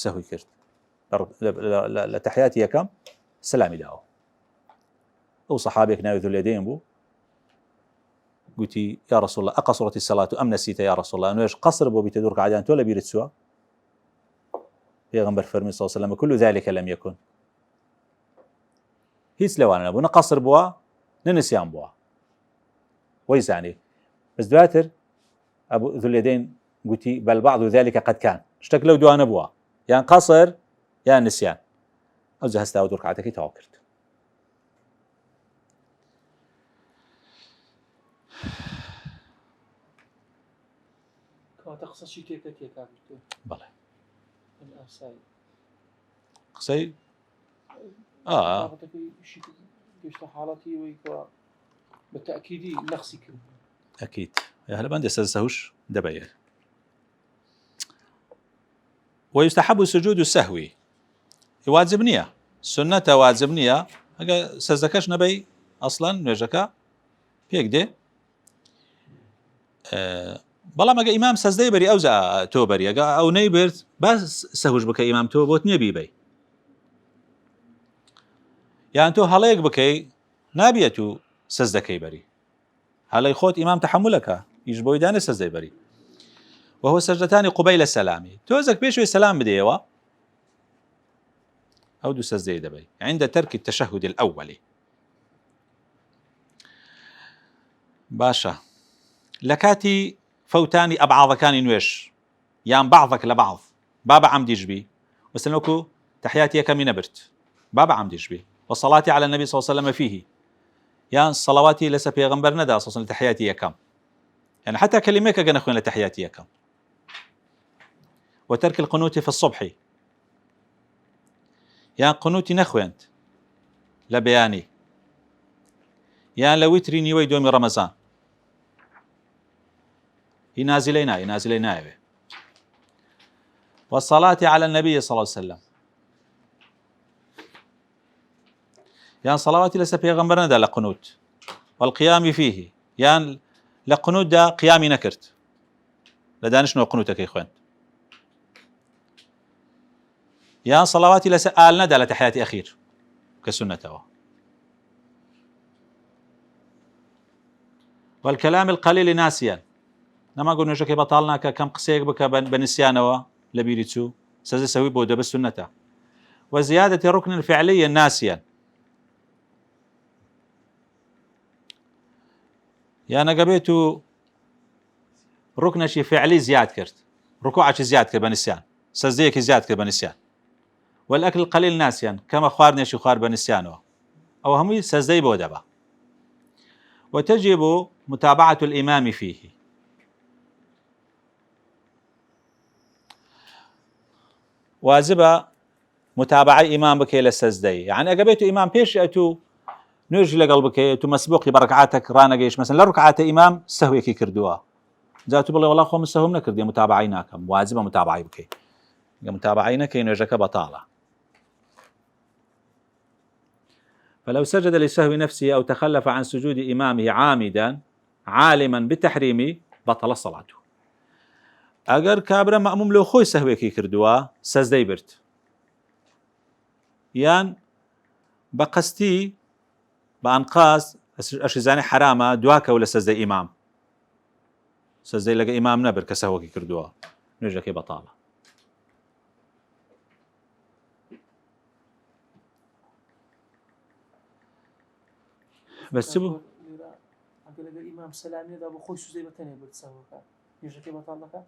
سەهوی کرد لە تەحیاتی یەکەم سەلامی داوە أو صحابيك ناوي ذو اليدين بو قلتي يا رسول الله أقصرت الصلاة أم نسيت يا رسول الله أنه إيش قصر بو بتدورك عدان تولا بيرت سوا يغنبر فرمي صلى الله عليه وسلم كل ذلك لم يكن هيس لو أنا بو نقصر بوا ننسيان بوا ويزعني بس دواتر أبو ذو اليدين قلتي بل بعض ذلك قد كان اشتكلوا دوان بوا يعني قصر يعني نسيان أو زهستا ودورك عدكي توكرت تقصد شيء تيكا بله الأرسال قصي شيء قشت حالتي ويكوا بالتأكيد نقصي كم أكيد يا هلا بندي سهوش دبير ويستحب سجود السهو واجبنية سنة واجبنية أجا سزكش نبي أصلا نجكا بيقدي بەڵام ئەگە ئیمام سەجدەی بەری ئەو تۆ بەری ئەگە ئەو نەیبرد باس سەهوش بکە ئیمام تۆ بۆت نییە بیبەی یان تۆ هەڵەیەک بکەی نابێت و سەزدەکەی بەری هەڵەی خۆت ئیمام تەحملەکە هیچ بۆی دانێ سەزدەی بەری وهو سەجدەتانی قوبەیلە سەلامی تۆزێک پێشوەی سەلام بدەیەوە ئەو دوو سەزدەی دەبەی عند ترك التشهد الأول. باشە لە کاتی فەوتانی ئەبعاضەکانی نوێش یان بعضك لبعض باب عمدیش بی وسلمكو تحياتي كمي نبرت باب عمديش بي وصلاتي على النبي صلى الله عليه وسلم فيه يعني صلواتي لسا بيغمبر ندى أصلا تحياتي كم يعني حتى كلميك قنا أخوين لتحياتي كم وترك القنوت في الصبح يعني قنوتي نخوينت لبياني يعني لويتري نيوي دومي رمضان ينازلينا والصلاة على النبي صلى الله عليه وسلم يعني صلواتي لسا بيغمبرنا دا لقنوت والقيام فيه يعني لقنوت دا قيامي نكرت لدانش نو قنوتك يا اخوان يعني صلواتي لسا آلنا دا لتحياتي أخير كسنته والكلام القليل ناسيا نما قلنا شكي بطالنا كم قسيك بك بنسيانوا لبيريتسو سازي سوي بودا بالسنة وزيادة ركن فعليا ناسيا يعني قبيتو ركن شي فعلي زياد كرت ركوعك زياد كرت بنسيان سازيك زياد كرت بنسيان والأكل القليل ناسيا كما خوارني شي خوار بنسيانوا أو همي سازي بودا با وتجب متابعة الإمام فيه واجبة متابعة إمام بكي للسجدي يعني أقبيتو إمام بيش أتو نرجي لقلبك أتو مسبوقي بركعاتك رانا قيش مثلا لركعات إمام سهوي كي كردوا ذاتو بالله والله خوم السهوم نكردي متابعيناكم واجبة متابعي بكي متابعينك ينرجك بطالة فلو سجد لسهو نفسه أو تخلف عن سجود إمامه عامدا عالما بالتحريم بطل صلاته اگر کابرا مأموم لو خوی سهوێکی کردووە سەزدەی برد یان بە قەستی بە ئەنقاس ئەشیزانی حرامە دواکەو لە سەزدەی ئیمام سەزدەی لەگە ئیمام نەبر کە سەهوەکی کردووە نوێژەکەی بەتاڵە بەس چ بوو ئەگەر ئیمام سەلامیەدا بۆ خۆی سوزەی بەتەنێ برد سەهوەکە نوێژەکەی بەتاڵ دەکات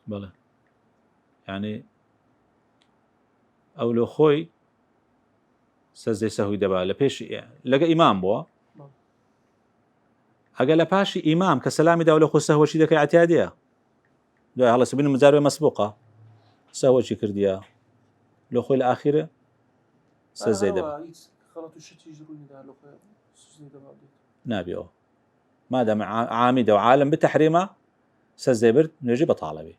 بله يعني او لو خوي سەزدەی سەهوی دەبا لە پێش لەگە ئیمام بووە ئەگە لە پاشی ئیمام کە سەلامی دا و لە خۆ سەهوەچی دەکەی ئەتیادیە دوای هەڵە سبین مجاروێ مەسبوقە سەهوەچی کردیە لە خۆی لە ئاخیرە سەزدەی دەبا نابێەوە مادام عامیدە و عالم بتەحریمە سەزدەی برد نوێژی بەتاڵەبێ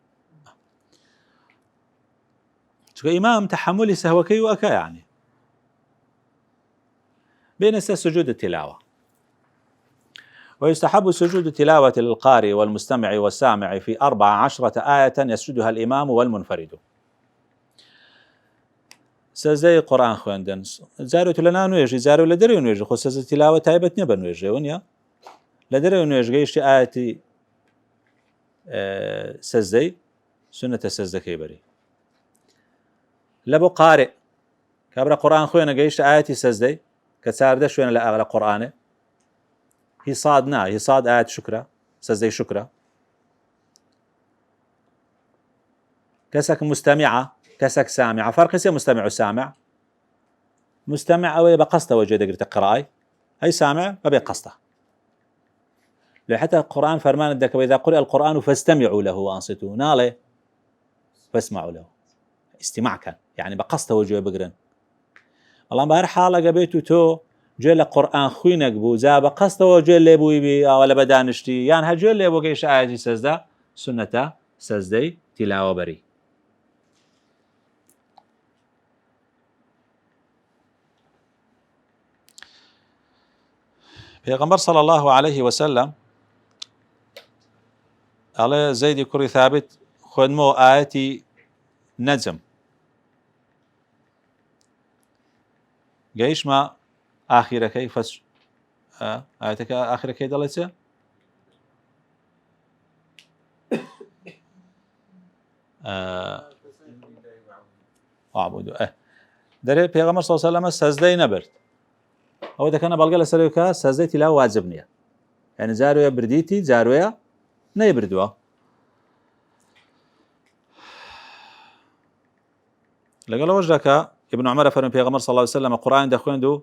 چونکە ئیمام تەحملی سەهوەکەی وەکە یعنی بين سجود التلاوة ويستحب سجود التلاوة للقارئ والمستمع والسامع في 14 آية يسجدها الإمام والمنفرد سەزدەی قورآن خوێندن جارێت لەنا نوێژی جارێ لە دەرەوەی نوێژی خۆ سەزدەی تیلاوە تایبەت نییە بە نوێژێ ونیە لە دەرەوەی نوێژگەیشتی ئاەتی سەزدەی سنەتە سەزدەکەی بەری لە بۆ قارئ کابرا قورآن خوێنە گەیشتە ئاەتی سەزدەی کە چاردە شوێنە لە ئاغا لە قورآنێ هی ساد نا هی ساد ئاەت شکرە سەزدەی شکرە کەسێک مستەمیعە كسك سامع فرق سي مستمع وسامع مستمع أو بقصته وجه دقرة قراءة أي سامع ما بقصته لو حتى القرآن فرمان الدك وإذا قرئ القرآن فاستمعوا له وأنصتوا نالي فاسمعوا له استماع كان يعني بقصته وجه بقرن والله بهر حالة قبيتو تو جل القرآن خوينك بو زا بقصته وجه اللي بو يبي ولا بدانشتي يعني هجل اللي بو كيش آية سجدة سنة سجدة تلاوة بري پیغمبر صلى الله عليه وسلم على زيد كري ثابت خدمو آياتي نجم جيش ما آخر كي فس آياتك آخر كي دلتي أعبد دري پیغمبر صلى الله عليه وسلم سجدي نبرد أو إذا كان بلغة لسريوكا سجدي تلا واجبنية يعني زارويا برديتي زارويا نيبردوا لقال وجهك ابن عمر فرمي پیغمبر صلى الله عليه وسلم قرآن دخويندو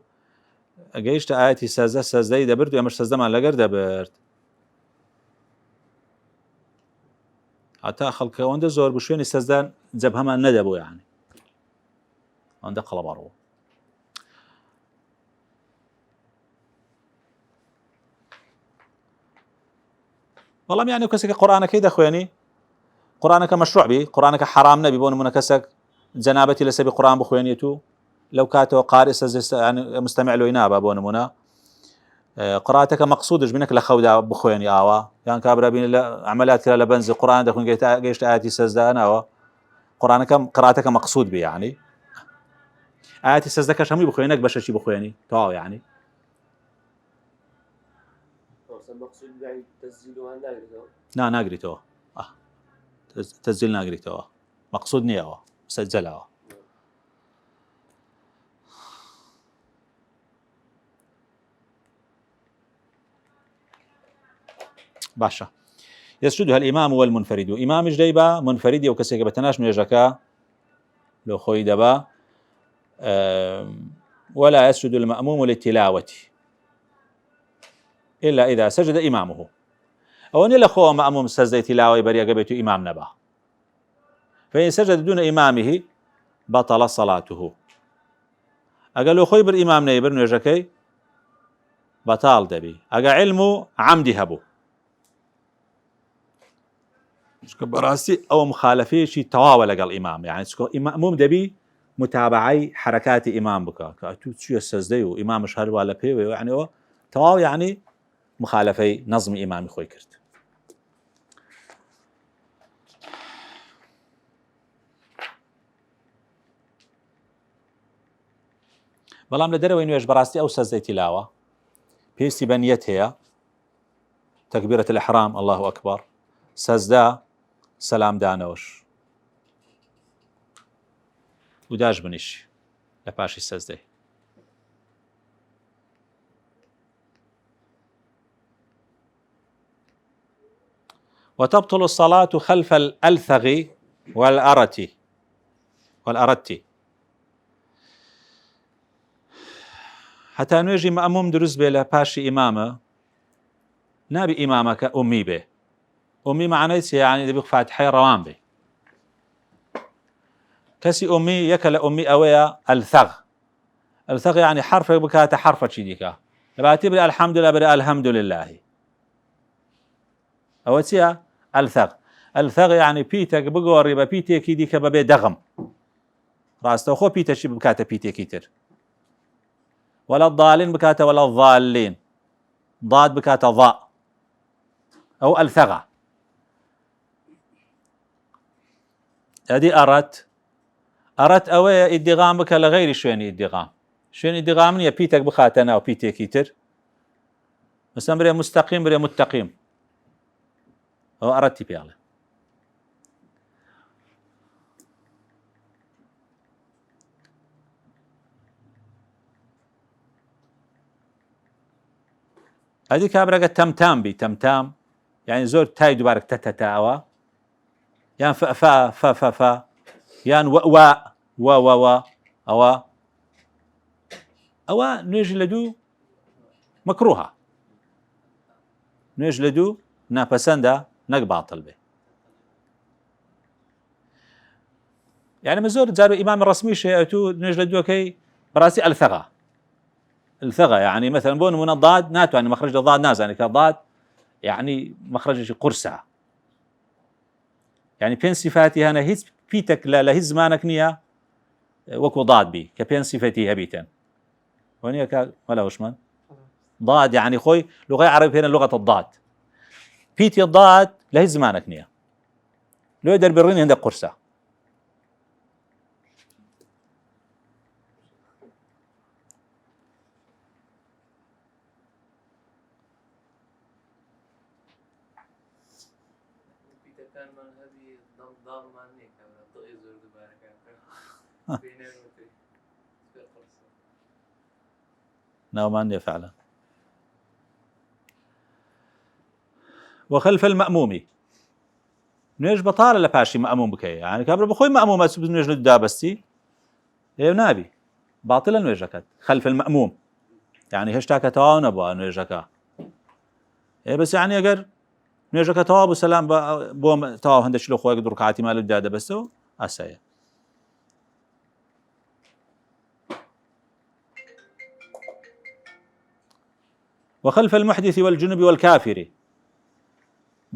جيشت آياتي سجدي دبرد يا مش سجدة ما لقر دبرد حتى خلق وند زور بشوين استزدان جبهما ندبو يعني عند قلب عرو والله يعني كسك قرآنك كيدا خويني قرآنك مشروع بي قرآنك حرام نبي بون منكسك جنابتي لسبي قرآن بخوينيتو لو كاتو قارئ يعني مستمع له ينابا بون منا قراءتك مقصودش منك لخودا بخويني آوا يعني كابرا بين عمليات كلا لبنز القرآن دخون جيشت آياتي سجدة أنا قرآنك قراءتك مقصود بي يعني آياتي سجدة كشامي بخوينك باش شي بخويني تواو يعني المقصود يعني تسجيلها ناقرته ناقريتو تسجيل ناقريتو مقصود نيا مسجلها باشا يسجدها الإمام والمنفرد إمام جديبا منفرد وكسيك بتناش من يجاكا لو خوي دبا ولا يسجد المأموم للتلاوة إلا إذا سجد إمامه أو أن الأخوة مأموم سجد تلاوة يبري قبيت إمام نبا فإن سجد دون إمامه بطل صلاته أقل له خوي بر إمام نيبر نيجاكي بطال دبي أقل علمه عمدي هبو براسي أو مخالفة شيء تواوى لقى الإمام يعني مأموم دبي متابعي حركات إمام بكا كأتو شو السجدة وإمام شهر ولا بيه يعني هو تواوى يعني مخالفة نظم إمام خوي كرت بلام لدروي إنه براسي أو سجدة تلاوة بيستي بنيت هي تكبيرة الإحرام الله أكبر سجدة سلام دانوش وداج بنش لباشي السجدة وتبطل الصلاة خلف الألثغ والأرتي حتى نيجي مأموم دروز بي لباشي إمامه نابي إمامك أمي به أمي معنيتي يعني دبيق فاتحة روان به كسي أمي يكل أمي أويا الثغ يعني حرف بكاته حرف شديكا لباتي بري الحمد لله بري الحمد لله أوتيا الثغ يعني بيتك بقوري ببيتك ديك ببي دغم راستو خو بيتك شي بكاته بيتك كتر ولا الضالين بكاته ولا الضالين ضاد بكاته ضاء أو الثغ هذه أردت أوي إدغامك لغير شوين إدغام يا بيتك بخاتنا أو بيتك كتر مثلا بري مستقيم بري متقيم أو أردت بياله هذه كابرة تمتام يعني زور تاي دوبارك تتتاوا يعني فا يعني و أو نجلدو مكروهة نجلدو ناپسنده نك باطل به يعني مزور جارو إمام الرسمي شيئتو نجلدو كي براسي الثغى يعني مثلا بون من الضاد ناتو يعني مخرج الضاد ناز يعني كضاد يعني مخرج قرصة يعني بين صفاتي هنا هيز بيتك لا هيز مانك نية وكو ضاد بي كبين صفاتي هبيتا ونيا ولا وشمن ضاد يعني خوي لغة عربية هنا لغة الضاد بيتي الضاد لا هيز مانك نية لو يدر برين عندك قرصة كان مذهبي ضم عني كان طقي زور دبارك بينين وتي في قرصة نومانية فعلا. وخلف المأموم نوێژ بەتاڵە لە پاشی مەأموم بکەی، یعنی کابرا بەخۆی مەأمومە نوێژ دابەستی ئێوە نابی باتڵە نوێژەکەت. خەلف المەأموم یعنی هێشتا کە تەواو نەبووە نوێژەکە، بەس یعنی ئەگەر نوێژەکە تەواو بوو سەلام بۆ تەواو هەندێک لە خۆیەک دوو ڕکعاتی مالت دادەبەستەوە ئاساییە. وخلف المحدث والجنب والكافر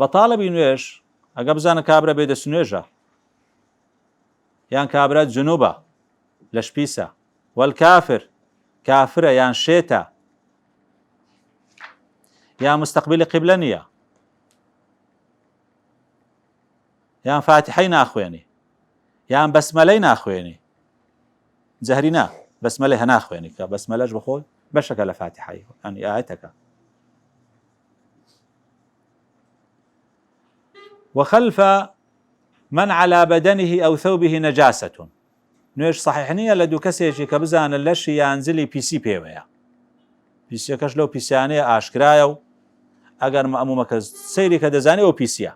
بەتاڵە بی نوێژ ئەگە بزانە کابرا بێدەست نوێژە یان کابرا جنوبە لە شپیسە، والکافر کافرە یان شێتە یان مستەقبیلی قیبلە نییە یان فاتحەی ناخوێنی یان بەسمەلەی ناخوێنی، جەهری نا بەسمەلەی هەناخوێنی کە بەسمەلەش بخۆی بەشەکە لە فاتحەی ینی ئاەتەکە. وخلف من على بدنه أو ثوبه نجاسة نوێژ صحیح نییە لە دوو کەسێکی کە بزانە لەشی یانزلی پیسی پێوەیە، پیسیەکەش لەو پیسیانەیە ئاشکرایە و ئەگەر مەأمومەکە سەیری کە دەزانێت ئەو پیسیە،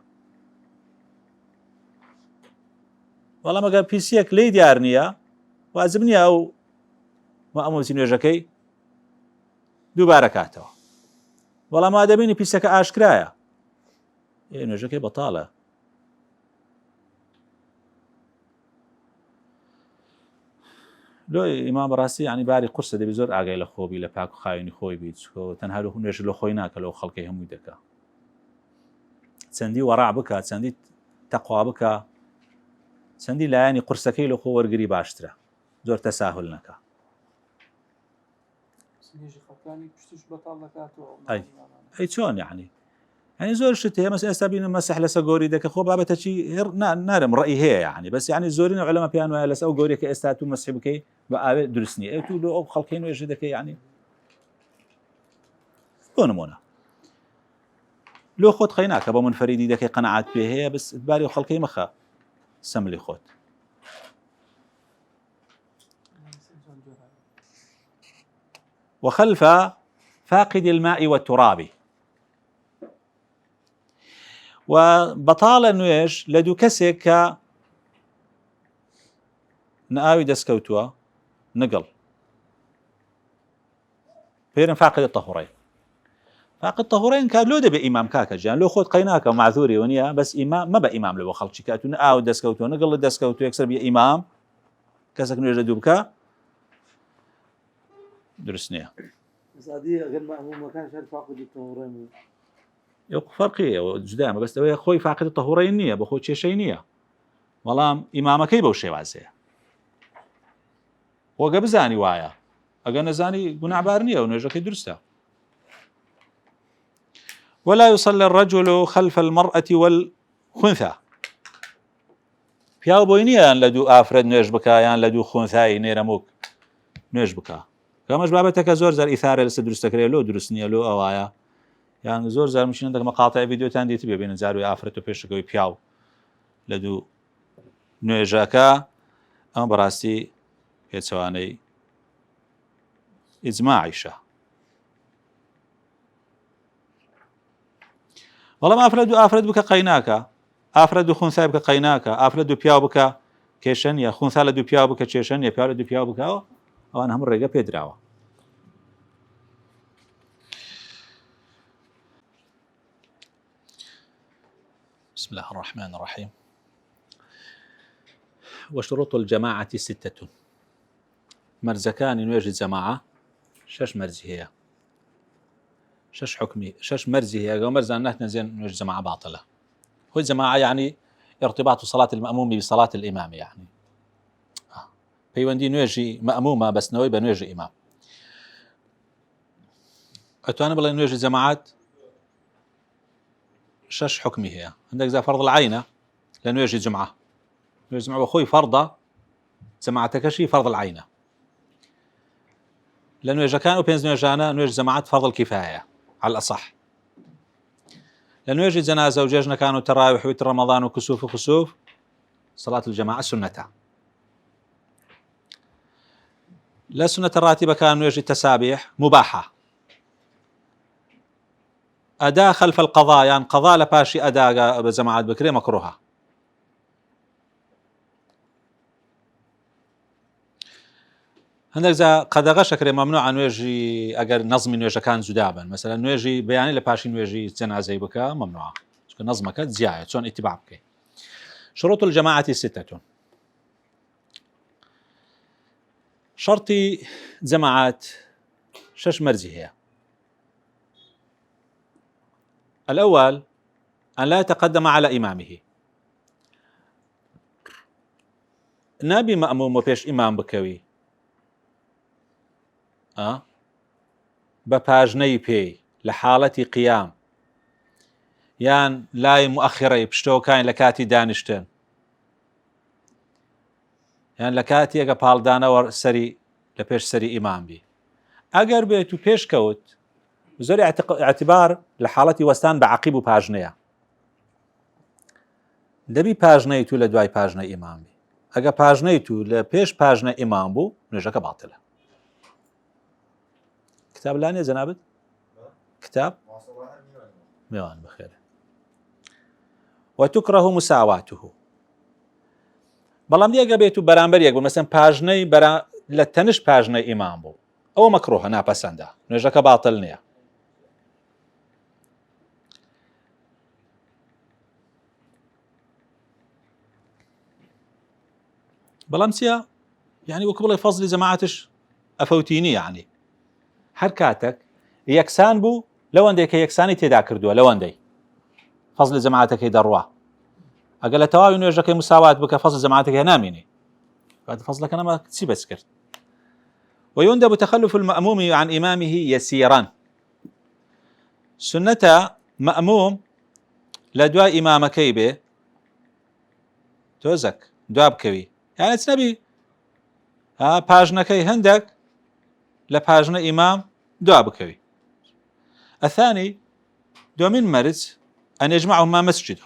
بەڵام ئەگەر پیسیەک لێی دیار نییە وازم نییە ئەو مەأمومی نوێژەکەی دووبارە کاتەوە، بەڵام ئادەبینی پیسەکە ئاشکرایە نوێژەکەی بەتاڵە. لۆی ئیمام بەڕاستی ینی باری قورسە دەبی زۆر ئاگای لە خۆبی لە پاک و خاوێنی خۆی بیت، تەنها لە نوێژ لە خۆی ناکە لەو خەڵکی هەمووی دەکا، چەندی وەڕع بکە، چەندی تەقوا بکە، چەندی لایەنی قورسەکەی لە خۆ وەرگری باشترە، زۆر تەساهل نەکە. ئەی چۆن یعنی زۆر شت هەیە مەسەڵەن ئێستا بینم مەسح لەسەر گۆری دەکە خۆ بابەتە چی نارم ڕێی هەیە یعنی بەس یعنی زۆرینە عولەما پێیان وایە لەسەر ئەو گۆریەکە ئێستا تو مەسح بکەی بە ئاوێ دروست نییە، تو لە ئەو خەڵکەی نوێژ دەکەی یعنی بۆ نمونە لۆ خۆت خەی ناکە بە منفەریدی دەکەی قەنەعات پێ هەیە بەس باری ئەو خەڵکەی مەخە سەملی خۆت. وخلف فاقد الماء والتراب و بەتاڵە نوێژ لە دوو کەسێک کە نەئاوی دەستکەوتووە نەگەڵ پێرن فاقد الطهورين. فاقد الطهورين کار لۆ دەبێ ئیمام کاکە گیان لۆ خۆت قەی ناکە و معذوری وە نییە بەس ئیمام مەبە ئیمام لەوە خەڵکی کە تو نەئاو دەستکەوتووە نەگەڵ دەستکەوتووە یەکسەر بێ ئیمام کەسێک نوێژ لە دوو بکە دروست نییە. فەرقیە جودایە بەس ئەوەیە خۆی فاقد الطهورين نییە بە خۆ کێشەی نییە، بەڵام ئیمامەکەی بەو شێوازەیە وەگە بزانی وایە ئەگەر نەزانی گوناحبار نییە و نوێژەکەی دروستە. ولا يصلي الرجل خلف المرأة والخنثى پیاو بۆی نییە یان لە دوو ئافرەت نوێژ بکە یان لە دوو خۆنثایی نێرەمووک نوێژ بکە، کەمەش بابەتەکە زۆر زار ئیثارە لەسەر دروستەکرێت لۆ دروست نییە لۆ ئەوایە یان زۆر زار مشینە دەکە مەقاتای ڤیدیۆتان دیت ببینن جاروی ئافرەت و پێشەکەوی پیاو لە دوو نوێژەکە ئەمە بەڕاستی پێچەوانەی ئیجماعیشە. بەڵام ئافرەت دوو ئافرەت بکە قەی ناکە، ئافرەت دوو خونسای بکە قەی ناکە، ئافرەت دوو پیاو بکە کێشە نییە، خونسا لە دوو پیاو بکە کێشە نییە، پیاو لە دوو پیاو بکەوە ئەوان هەموو ڕێگە پێدراوە. بسم الله الرحمن الرحيم. وشروط الجماعة 6 مرزكان نوێژی جەماعە 6 مەرزی هەیە، 6 حكمي 6 مرزي هي مرزان نحن زين نوێژ جەماعە باطلة. هو جماعة يعني ارتباط صلاة المأموم بصلاة الإمام يعني پەیوەندی نوێژی مەأمومە بەستنەوەی بە نوێژی ئیمام. ئەتوانە بڵێ نوێژی جەماعەت 6 حكمي هەیە. هەندێک زە فەرض العینە لە نوێژی جمعە، نوێژ جمعە بەخۆی فەرضە، جەماعەتەکەشی فەرض العینە. لە نوێژەکان و 5 نوێژانە نوێژ جەماعەت فەرض الکیفایە على الأصح. لأنه يجي جنازة وجيجنا كانوا تراويح وتر رمضان وكسوف وخسوف، صلاة الجماعة سنتها. لا سنة الراتبة كانوا يجي تسابيح مباحة. أداء خلف القضاء يعني قضاء لباشي أداء بجماعات بكري مكروهة. هندك إذا قد شكر ممنوع أن يجي أجر نظم نوجه كان زدابا مثلا نوجي بياني لباشي نوجي جنازة بك ممنوعة. نظمك زيادة شون اتباع بك. شروط الجماعة 6. شرطي جماعات شش مرزي هي. الأول أن لا يتقدم على إمامه. نابي مأموم وبيش إمام بكوي بپاژنەی پێی لە حاڵەتی قیام یان لای مؤخرەی پشتۆکان لە کاتی دانیشتن یان لە کاتی ئەگە پاڵدانەوە سەری لە پێش سەری ئیمام بی ئەگەر بێت و پێش کەوت زۆر اعتبار لە حاڵەتی وەستان بە عەقیب و پاژنەیە دەبی پاژنەی تو لە دوای پاژنە ئیمام بی ئەگە پاژنەی تو لە پێش پاژنە ئیمام بوو نوێژەکە باتڵە. كتاب لاني زنابت كتاب ميوان بخير. وتكره مساواته بەڵام دیگە بێت و بەرامبەر یەک بوو مەسەن پاژنەی لە تەنش پاژنەی ئیمام بوو ئەوە مەکرۆهە ناپەسەندە نوێژەکە باتڵ نییە. بەڵام چییە یعنی وەکو بڵێ فەزلی جەماعەتش ئەفەوتینی یعنی هەر کاتێک یەکسان بوو لەوەندەی کە یەکسانی تێدا کردووە لەوەندەی فەزلی جەماعەتەکەی دەڕوا ئەگەر لە تەواوی نوێژەکەی مساوات بکە فەزل جەماعەتەکەی نامێنێ کاتە فەزلەکە نەما چی بەس کرد. ويندب تخلف المأموم عن إمامه يسيرا. سنة مأموم لدواء إمامكي به توزك دواب كوي يعني تنبي باجنكي هندك لباجنة إمام دواب كوي. الثاني دومين مرز أن يجمعهما مسجده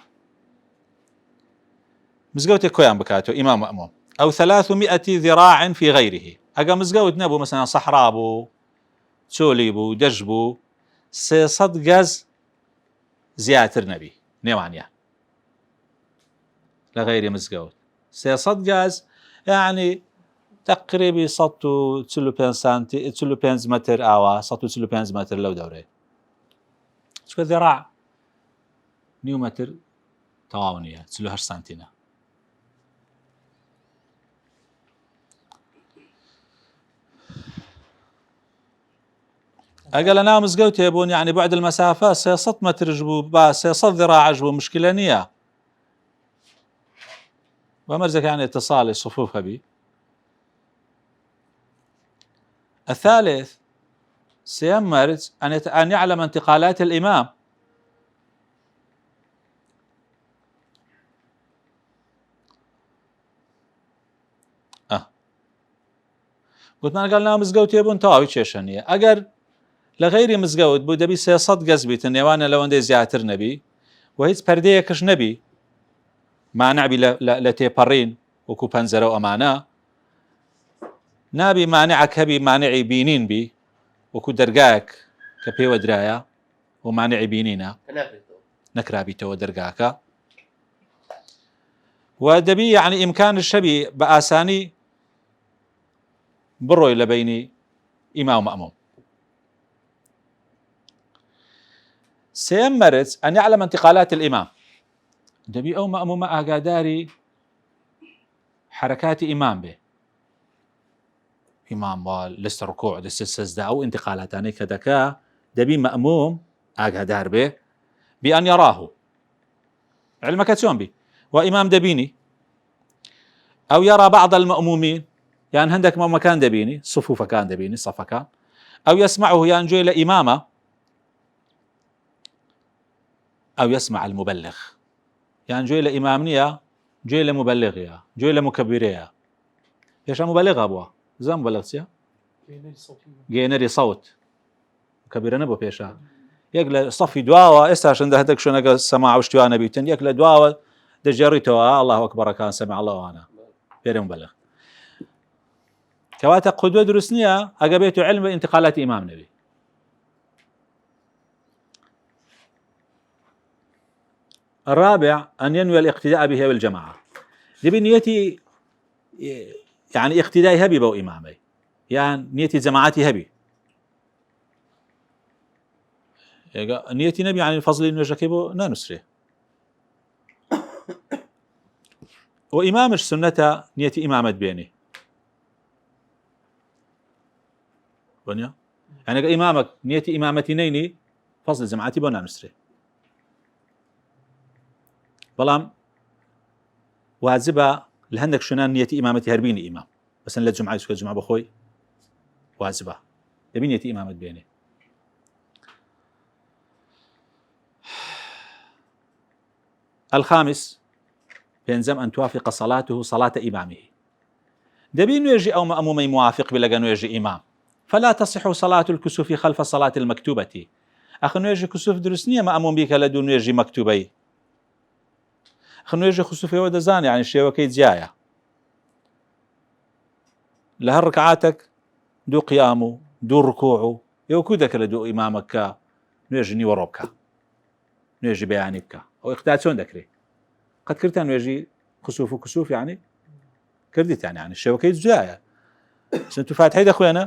مزقوت كويان بكاتو إمام مأموم أو 300 ذراع في غيره. أجا مزقوت نبو مثلا صحراء بو تولي بو دج بو 300 جاز زياتر نبي نيوانيا لغير مزقوت 300 جاز يعني تقريبا 135 سنتي 35 متر أو 135 متر لو دوري شو ذراع نيو متر تواونية 38 سنتينا. أقل أنا مزقوت يبون يعني بعد المسافة 600 متر جبو 600 ذراع جبو مشكلة نية ومرزك يعني اتصال صفوفها بي. الثالث سيمرز أن يعلم انتقالات الإمام قلت ما قالنا مزقوت يبون تواوي تشيشانية أجر لغير مزقوت بو دبي 300 قزبيت النيوان لو اندي زياتر نبي وهيت برديكش نبي مانع بي لتيبرين وكو بنزرة وأمانة نابي مانعك هبي مانعي بينين بي وكو درقاك كبي ودرايا ومانعي بينينا نكرابي تو درقاك ودبي يعني إمكان الشبي بآساني بروي لبيني إمام ومأموم. سيمرز أن يعلم انتقالات الإمام دبي أو مأموم أقاداري حركات إمام به إمام لست ركوع لست سجدة أو انتقالات يعني كذا دبي مأموم أقادار به بأن يراه علمك تسون به وإمام دبيني أو يرى بعض المأمومين يعني عندك ما كان دبيني صفوف كان دبيني صف كان أو يسمعه يعني جوي لإمامة أو يسمع المبلغ يعني جوي لإمامنية جوي لمبلغية جوي لمكبرية ايش مبلغ أبوه زين مبلغ سيا جينري صوت مكبرة نبو بيشا یەک لە سەفی دواوە ئێستاشندا هەندێک شوێنەکە سەماع و شتیوانە بیتن یەک لە دواوە دەژێڕیتەوە الله ئەکبەرەکان سەمیع اللهوانە پێرەم بەلە کەواتە قودوە دروست نییە ئەگە بێت و علم بە انتقالات ئیمام نەبی. الرابع أن ينوي الاقتداء به بالجماعة. دبي نيتي يعني اقتداء هبي بو إمامي يعني نيتي جماعتي هبي نيتي نبي يعني الفضل إنه جاكيبو نانسري وإمامش سنة نيتي إمامة بيني بنيا يعني إمامك نيتي إمامتي نيني فضل جماعتي بو نانسري بەڵام واجبە لە هەندێک شوێنان نیەتی ئیمامەتی هەربینی ئیمام بەسەن لە جومعە سوکە جومعە بەخۆی واجبە دەبی نیەتی ئیمامەت بێنێ. الخامس پێنجەم أن توافق صلاته صلاة إمامه دەبی نوێژی ئەو مەئمومەی موافق بێ لەگە نوێژی ئیمام فلا تصح صلاة الكسوف خلف صلاة المكتوبة. ئەخ نوێژی کسوف دروست نییە مەئموم بیکە لە دوو نوێژی مەکتوبەی خنوێژی خسوفەوە دەزانێ یعنی شێوەکەی جیایە لە هەر ڕکعاتێک دوو قیام و دوو ڕکوع و یەوەکو دەکە لە دوو ئیمامەکە نوێژی نیوەڕۆ بکە نوێژی بەیانی بکە ئەو ئیقتدا چۆن دەکرێت قەت کردتان نوێژی خسوف و کسوف یعنی کردیتان یعنی شێوەکەی جیایە چون تو فاتحەی دەخوێنە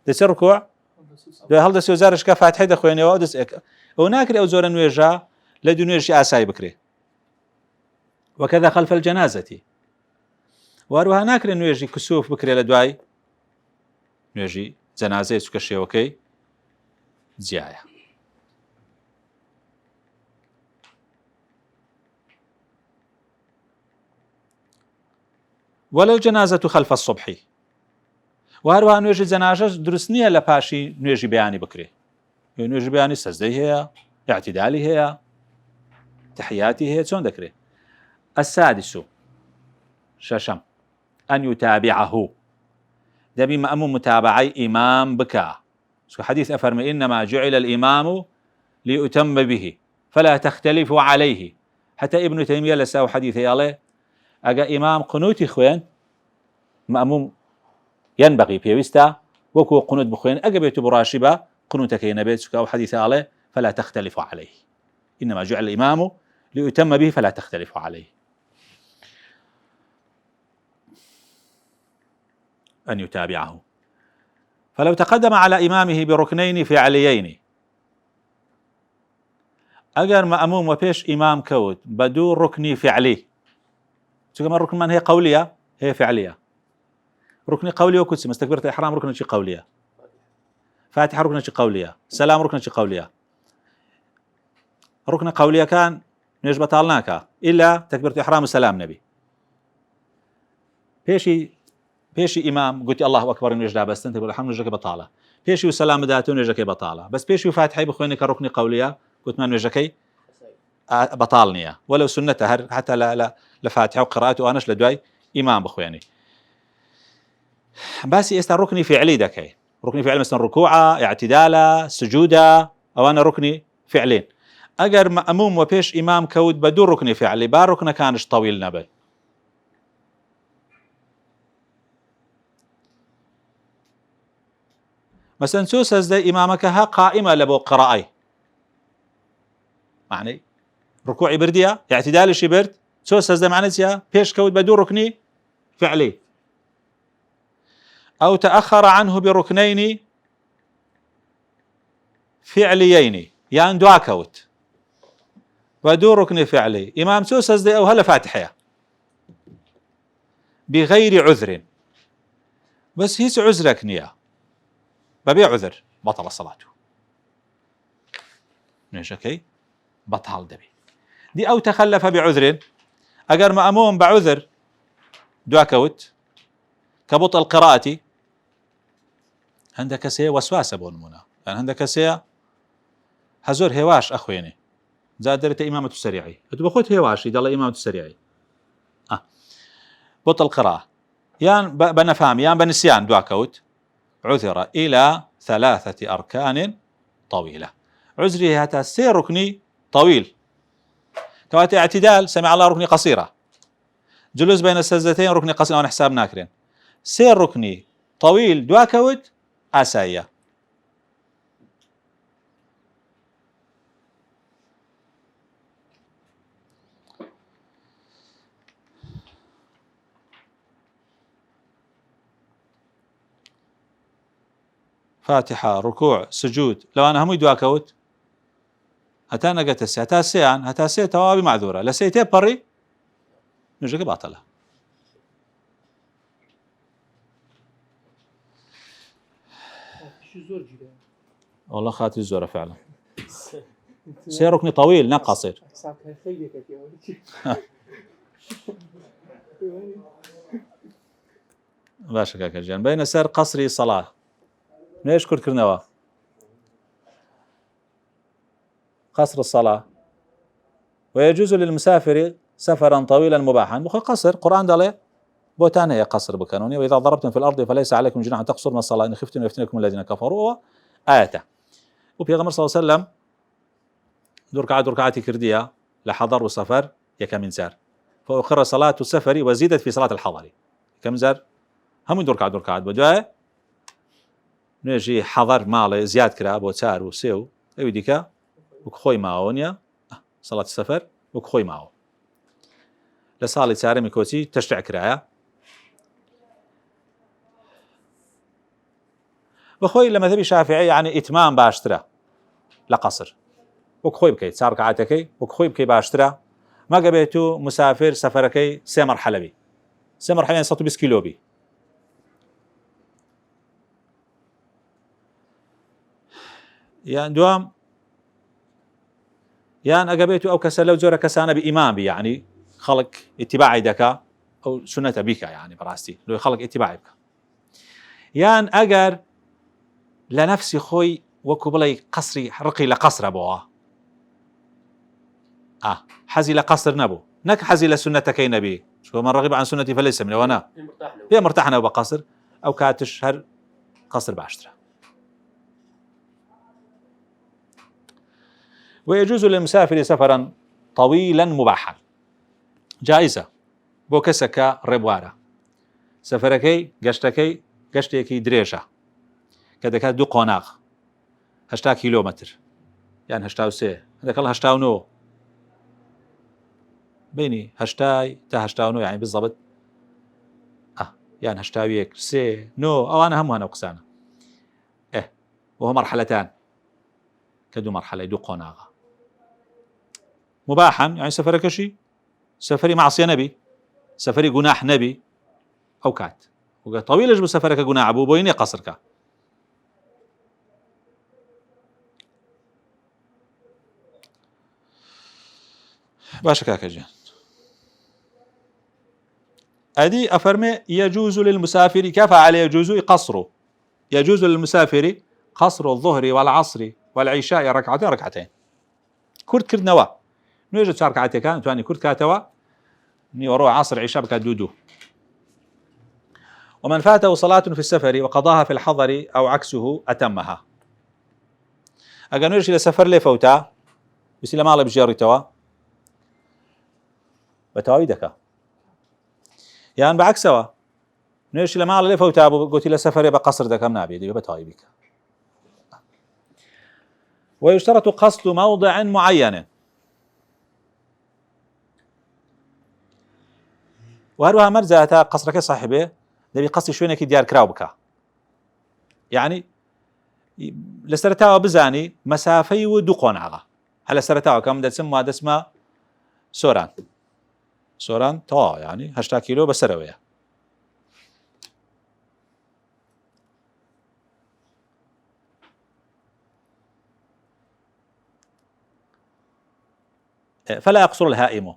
دەچێ ڕکوع دوای هەڵدەسێ وزارشکە فاتحەی دەخوێنەوە ئەو ناکرێت ئەو زۆرە نوێژە لە دوو نوێژی ئاسایی بکرێت وكذا خلف الجنازة واروها ناكري نويجي كسوف بكري لدواي نويجي جنازة سكشي وكي زيايا. ولا الجنازة خلف الصبح واروها نويجي جنازة درسنية لباشي نويجي بياني بكري نويجي بياني سجدي هي اعتدالي هي تحياتي هي شون ذكري. السادس ششم أن يتابعه دبي مأموم متابعي إمام بكاء حديث أفرمي إنما جعل الإمام ليؤتم به فلا تختلفوا عليه حتى ابن تيمية لساو حديث يالله أجا إمام قنوتي خوين مأموم ينبغي بيوستا وكو قنوت بخوين أجا بيتو براشبة قنوتك ينبيت سكاو حديث يالله فلا تختلفوا عليه إنما جعل الإمام ليؤتم به فلا تختلفوا عليه. أن يتابعه فلو تقدم على إمامه بركنين فعليين أجر مأموم وبيش إمام كود بدون ركن فعلي كما الركن من هي قولية هي فعلية ركن قولي وكدسي مستكبرة الإحرام ركن شي قولية فاتحة ركن شي قولية سلام ركن شي قولية ركن قولية كان نيش بطالناك إلا تكبيرة الإحرام وسلام نبي بيشي إمام قلت الله أكبر نيش لا بس تقول الحمد لله بطالة بيشي وسلام داتون نيجي بطالة بس بيشي وفاتحة بخوينك ركن قولية قلت ما نيجي بطالنية ولو سنة حتى لا لفاتحة وقراءته وأناش لدواي إمام بخويني بس يستر ركني فعلي دكاي ركني فعلي مثلا ركوعة اعتدالة سجودة أو أنا ركني فعلين أجر مأموم وبيش إمام كود بدون ركن فعلي بار ركن كانش طويل نبل مثلا سوس هزدي إمامك ها قائمة لبو قراءي يعني ركوعي بردية اعتدالي شي برد سوس هزدي معناتها بيش كود بدون ركني فعلي أو تأخر عنه بركنين فعليين يعني دعا كوت بدون ركن فعلي إمام سوس هزدي أو هلا فاتحة بغير عذر بس هيس عذرك نية ببيع عذر بطل صلاته نيشكي بطل دبي دي أو تخلف بعذر أجر مأموم بعذر دعا كوت كبطل قراءتي عندك سي وسواس بون منا يعني عندك سي هزور هواش أخويني زادرت إمامة السريعي أتبخوت هواش يدل إمامة السريعي بطل قراءة يان بنفهم يان بنسيان دعا كوت عذر إلى 3 أركان طويلة عذري هتا سي ركني طويل كواتي اعتدال سمع الله ركني قصيرة جلوس بين السجدتين ركني قصيرة وانا حساب ناكرين سير ركني طويل دواكوت آسايا فاتحة ركوع سجود لو أنا همي دواكوت هتا نقت السي هتا سيان هتا سي توابي معذورة لسيتي بري نجيك باطلة شو زور جدا والله خاتي الزورة فعلا سير ركني طويل نا قصير حساب خيلك يا ولدي باشا كاكجان بين سير قصري صلاة ليش كرت كرنوا قصر الصلاة ويجوز للمسافر سفرا طويلا مباحا بخي قصر قرآن دالي بوتان هي قصر بكانوني وإذا ضربتم في الأرض فليس عليكم جناح أن تقصروا من الصلاة إن خفتم يفتنكم الذين كفروا آيته وبيغمر صلى الله عليه وسلم دركعاتي كردية لحضر وسفر يكمن زار فأخر صلاة السفر وزيدت في صلاة الحضر كم زار هم دركعات بدواء نجي حضر مالي زياد كرا بوتار وسيو أي ديكا وكخوي معونيا صلاة السفر وكخوي معه لصالة سارة ميكوتي تشرع كرايا بخوي لما ذبي شافعي يعني إتمام باشترا لقصر وكخوي بكي تسار كعاتكي وكخوي بكي باشترا ما قبيتو مسافر سفركي سي مرحلة بي سي مرحلة يعني 120 كيلو بي يعني دوام يعني أقبيتو أو كسلو زورا كسانا بإمام بي يعني خلق اتباعي دكا أو سنة بيكا يعني براستي لو خلق اتباعي بك يعني أقر لنفسي خوي وكبلي قصري رقي لقصر أبوها حزي لقصر نبو نك حزي لسنتك أي نبي شو من رغب عن سنتي فليس من وانا هي مرتاحنا وبقصر أو كاتش هر قصر بعشرة ويجوز للمسافر سفرا طويلا مباحا جائزة بوكسكا ربوارة سفركي قشتكي دريشة كذا دو قناغ 8 كيلومتر يعني 8 هذاك الله 8 بيني 8 تا 8 يعني بالضبط يعني 8 سي نو او انا هم انا وقسانا وهو مرحلتان كدو مرحلة دو قناغ مباحا يعني سفرك شي سفري معصية نبي سفري جناح نبي أو كات طويل يجب سفرك جناح أبو بويني قصرك باشا كاكجان أدي أفرمي يجوز للمسافر كيف عليه يجوز قصره يجوز للمسافر قصر الظهر والعصر والعشاء ركعتين كرت كرت نوا نوجد 4 ركعتين كان تواني كرت كاتوا ني وروح عصر عشاء بكادودو ومن فاته صلاة في السفر وقضاها في الحضر أو عكسه أتمها أجا نوجد إلى سفر لي فوتا بس لما الله بجاري توا بتوايدك يعني بعكسوا نوجد لما الله لي فوتا قلت إلى سفر يبقى قصر دك أم نابي دي بتوايبك ويشترط قصد موضع معين وهروها مرزاتا قصرك صاحبه دبي قصي شوينك ديار كراوبكا يعني لسرتاوا بزاني مسافي ودو قناغا على سرتاوا كم دسمها دسمه سوران تو يعني 8 كيلو بسرويه فلا يقصر الهائم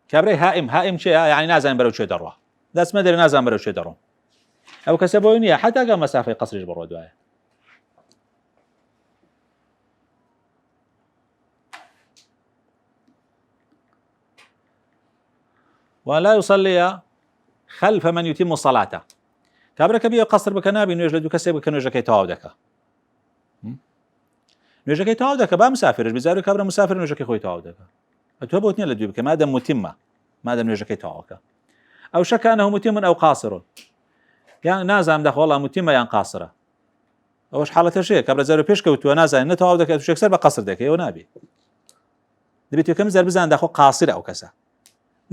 كابري هائم شيء يعني نازل برو شيء دروه داس ما ادري نازل برو شيء درو او كسبونيه حتى قام مسافه قصر جبر دوايه ولا يصلي خلف من يتم صلاته كابري كبير قصر بكنابي انه يجلد كسب كانوا جاكي تاودك نوێژەکەی تەواو دەکە با مسافرش بزار و کابرا مسافر نوێژەکەی خۆی تەواو دەکە ئەتوە بۆت نییە لە دوێ بکە مادەم متمە مادەم نوێژەکەی تەواوکە ئەو شەکانە متمن ئەو قاسرون یان نازانم دەخۆڵا متمە یان قاسرە ئەوەش حاڵەتەشەیە کابرا زار و پێش کەوتووە نازانێت نەتەواو دەکات شێکسەر بە قەسر دەکەی ئەوە نابێت دەبێت یەکەم زەر بزان داخۆ قاسرە ئەو کەسە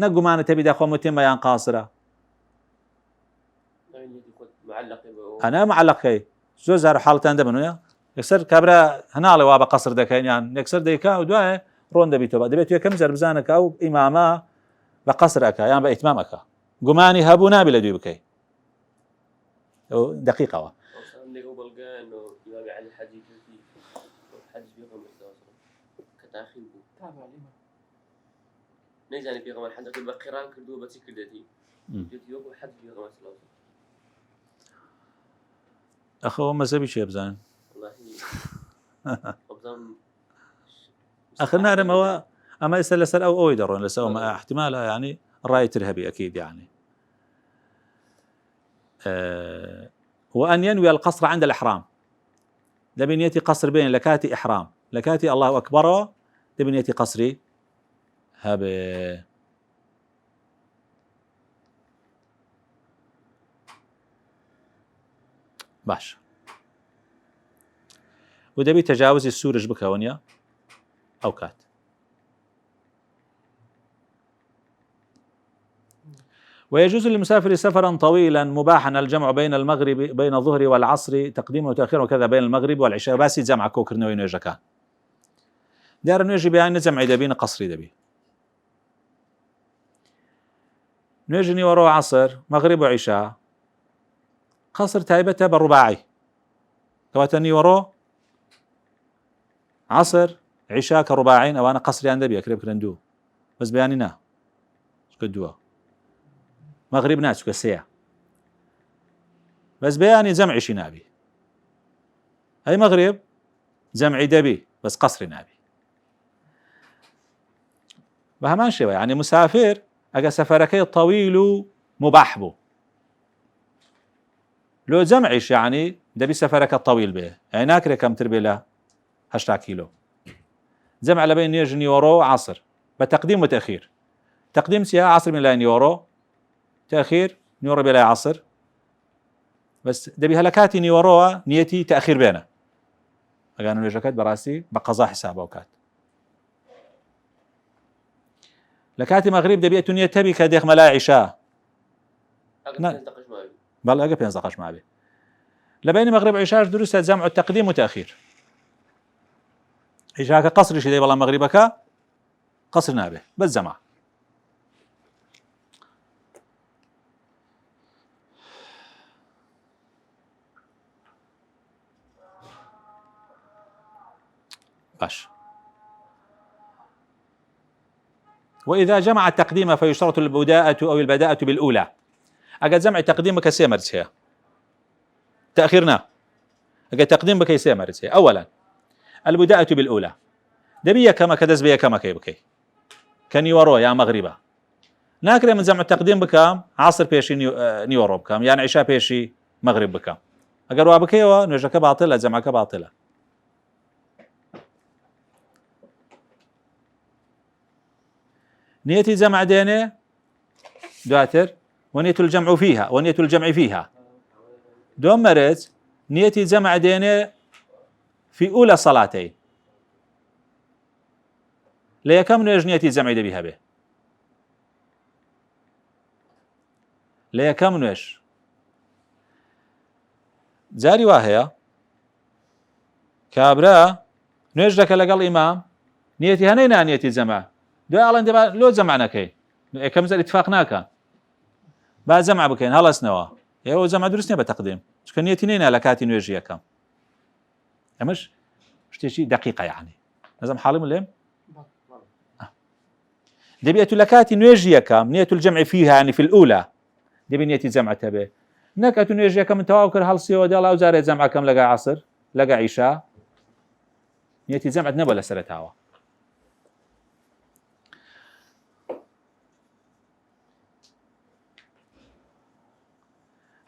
نەگومانە تەبی داخۆ متمە یان قاسرە ئەنا معلقەکەی زۆر زار حاڵەتان دەبنوە یەکسەر کابرا هەناڵێ وا بە قەسر دەکەین یان یەکسەر دەیکا و دوایە ڕۆن دەبیتەوە دەبێت یەکەم زەر بزانەکە ئەو ئیمامە بە قەسر ئەکا یان بە ئیتمام ئەکا گومانی هەبوو نابێت لە دوێ بکەیت ئەو دقیقەوە نەیزانی پێغەمبەر حەجەکەی بە قیران کردووە بە چی کردێتی پێتی وەکو حەج پێغەمبەر سەڵاو ئەخەوە مەزەبی چێ بزانن وەڵاهی آخر نارمەوە ئەمە ئێستا لەسەر ئەوەی دەڕۆن لەسەر ئەومە احتمالە یعنی ڕای تر هەبی ئەکید يعني وأن ينوي القصر عند الإحرام لبنيتي قصر بين لكاتي إحرام لكاتي الله أكبر لبنيتي قصري هبه باش ودبي تجاوز السورج بكونيا أو كات ويجوز للمسافر سفرا طويلا مباحا الجمع بين المغرب بين الظهر والعصر تقديما وتأخيرا وكذا بين المغرب والعشاء باسي جمع كوكر نوي نوجكان دار نوجي بيان جمع دبي قصري دبي نوجني ورو عصر مغرب وعشاء قصر تايبته بالرباعي كواتني ورو عصر عشاء كرباعين او انا قصري عند ابي اكرب كرندو بس بياني نا كدوا مغرب ناس كسيا بس بياني جمع شي نابي اي مغرب جمع دبي بس قصري نابي بهمان شوي يعني مسافر اجا سفركي طويل مباح بو لو جمعش يعني دبي سفرك الطويل به يعني ناكره كم تربي له 8 كيلو جمع لبين يجني ورو عصر بتقديم وتأخير تقديم سيها عصر من لاين يورو تأخير نيورو بلا عصر بس دبي هلكاتي نيورو نيتي تأخير بينه أجانو لجكات براسي بقضاء حساب وكات لكاتي مغرب دبي تنية تبي كديخ ملا عشاء بل أجا بينزقش مع به لبين مغرب عشاء دروس جمع التقديم وتأخير عشاء قصر شيء والله مغربك قصر نابه بس جمع باش وإذا جمع التقديم فيشترط البداءة أو البداءة بالأولى أجا جمع تقديمك سيمرتها تأخيرنا أجا تقديم بكي سيمرتها أولا البداءة بالأولى دبي كما كدز بي كما كي بكي كان يورو يا مغربا ناكري من جمع التقديم بكام عصر بيشي نيورو بكام يعني عشاء بيشي مغرب بكام أجا بكي ونجك باطلة جمعك باطلة نيتي جمع دينه دواتر ونية الجمع فيها ونية الجمع فيها دوم مرز نيتي جمع دينه في أولى صلاتين ليكم نيج نيتي جمع بها به ليكم نيج جاري واهية كابرا نيج لك لقل إمام نيتي هنينا نيتي جمع دو أعلن دبا لو جمعنا كي كم زال اتفاقنا كان بعد جمع بكين هلا سنوا يا جمع درسني بتقديم شكون نيتينينا لكاتي نوجيا كم مش شيء دقيقة يعني لازم حالم لهم دبية لكاتي نوجيا كم نية الجمع فيها يعني في الأولى دبي نية جمع تبه نكاتي نوجيا كم تواكر هالسيو دي الله وزارة جمع كم لقى عصر لقى عشاء نية جمع نبلا سرتها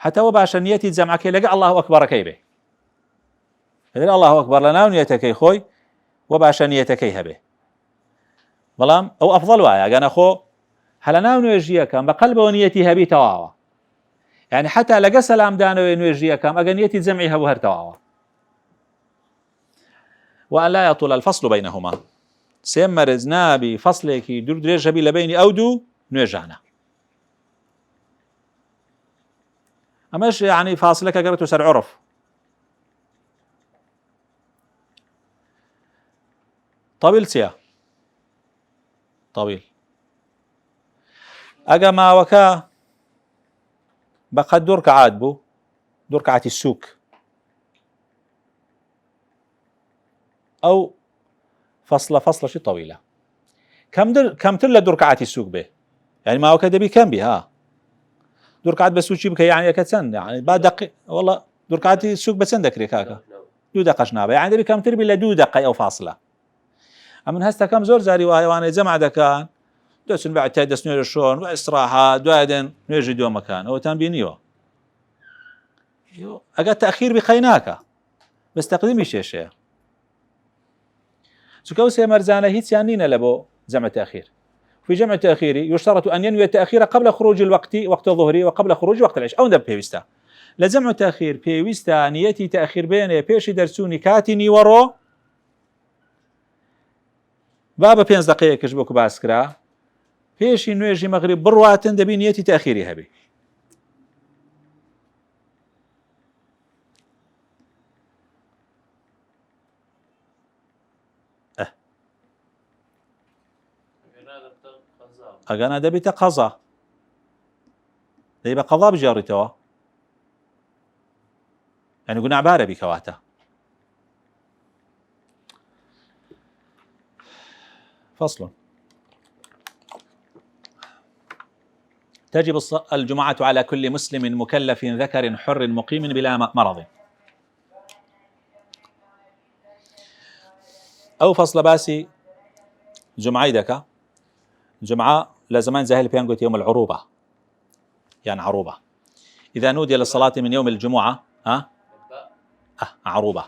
حتى وباش نيتي جمعك لقى الله أكبر كيبه إذا الله أكبر لنا ونيتك يا خوي وباشە نیەتەکەی هەبێ بەڵام ئەو ئەفضل وایە ئەگەنە خۆ هەلە ناو نوێژیەکەم بە قەلبەوە نیەتی هەبی تەواوە يعني حتى لەگە سەلامدانەوەی نوێژیەکەم ئەگەر نیەتی جەمعی هەبوو هەر تەواوە وأن لا يطول الفصل بينهما سێم مەرج نابی فەصلێکی دوور درێژ هەبی لە بینی ئەو دوو نوێژانە ئەمەش يعني فاصلەکە گەڕێتە سەر عرف طويل چییە طويل ئەگە ماوەکە بەقەد دوو ڕکعات بوو دوو ڕکعاتی سووک ئەو فەصلەشی طويلە کەمتر لە دوو ڕکعاتی سووک بێ يعني ماوەکە دەبی کەم بی ها دوو ڕکعات بە سووکی بکە يعني ئەکە چەند يعني با دقیق والله دوو ڕکعاتی سووک بە چەند دەکرێت کاکە 2 دقەش نابێ يعني دەبی کەمتر بی لە 2 دقەی ئەو فاصلە ئەمن هەستەکەم زۆر جاری وایەوانەی جەمع دەکەن دەچن بەعتای دەست نوێژە شۆن و ئیستراحات دوای دێن نوێژی دووەمەکان ئەوەتان بینیوە ئەگەر تەخیر بخەی ناکە بەس تەقدیمی شێشەیە چونکە ئەو سێ مەرجانە هیچیان نینە لە بۆ جەمع تەخیر في جمع التأخير يشترط أن ينوي التأخير قبل خروج الوقت وقت الظهر وقبل خروج وقت العشاء أو دب بيوستا لجمع التأخير بيوستا نيتي تأخير بين بيش درسوني كاتني ورو بابا 5 دقيقة بوك باسكرا بيشي نويجي مغرب برواتن دبي نيتي تأخيري هبي ئەگەنا دەبێتە قەزا دەی بە قەضا بژێڕیتەوە يعني گوناحبارە بیکەواتە فصل تجب الجمعة على كل مسلم مكلف ذكر حر مقيم بلا مرض أو فصل باسي جمعي دكا جمعة لزمان زاهل بيان قلت يوم العروبة يعني عروبة إذا نودي للصلاة من يوم الجمعة عروبة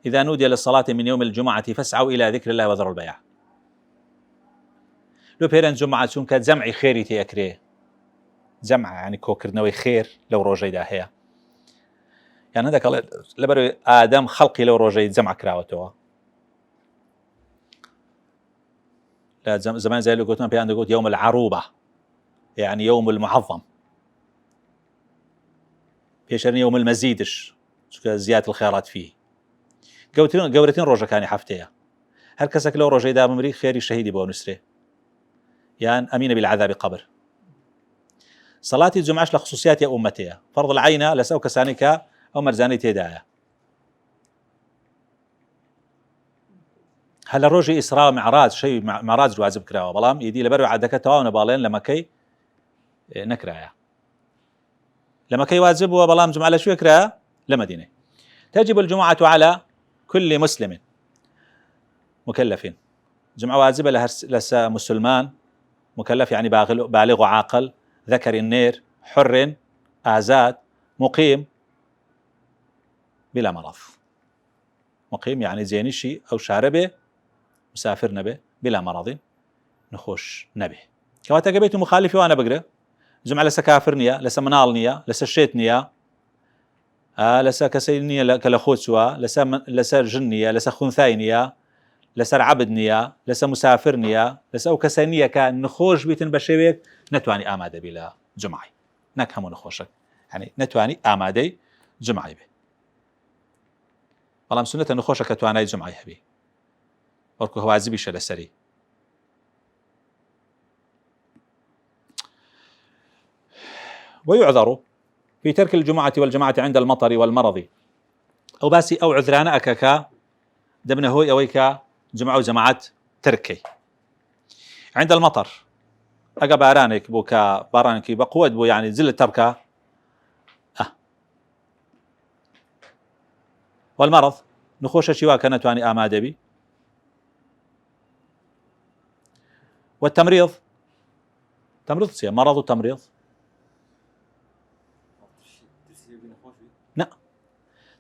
إذا نودي للصلاة من يوم الجمعة فاسعوا إلى ذكر الله وذروا البيع لو بيرن جمعة چون كات جمعي خيري تيكري جمع يعني كوكرنوي خير لو روجي داهية يعني هذاك لبرو آدم خلقي لو روجي جمع كراوتوا لا زمان زي اللي قلت بيان قلت يوم العروبة يعني يوم المعظم بيشرني يوم المزيدش زيادة الخيرات فيه قورتين روجا كاني حفتية هل كسك لو روجي دا ممري خيري شهيدي بو نسري يعني أمين بالعذاب قبر صلاة الجمعة لخصوصيات يا أمتي فرض العين لسأو كسانك أو مرزاني تيدايا هل الروجي إسراء معراج شيء معراج واجب كراوة بلام يدي لبرو عدك تواونا بالين لما كي نكرايا لما كي واجب وبلام جمعة لشو يكرا لمدينة تجب الجمعة على كل مسلم مكلف جمعة واجبة لسا مسلمان مكلف يعني بالغ عاقل ذكر النير حر آزاد مقيم بلا مرض مقيم يعني زينشي أو شاربه مسافر نبه بلا مرض نخوش نبه كواتا قبيت مخالفي وانا بقرأ جمعة لسا كافر نية لسا منال نية لسا شيت نية لسا كسيل نية كالأخوت سوا لسا جن نية لسا خنثاي نية لسا عبد نية لسا مسافر نية لسا أو كسانية كان نخوش بيتن بشيوك نتواني آمادة بلا جمعي نكهمو نخوشك يعني نتواني آمادة جمعي به بەڵام سنەتە نخۆشە کە توانای جمعی هەبێ وەرکو هەوازبیشە لەسەری ويعذر في ترك الجمعة والجماعة عند المطر والمرض أو باسي أو عذران أكاكا دبنا هوي أويكا جمعة وجماعات تركي عند المطر أقا بارانك بوكا بارانك بقوة بو يعني زل التركة والمرض نخوش شوا كانت واني آمادة بي والتمريض تمريض سيا مرض وتمريض لا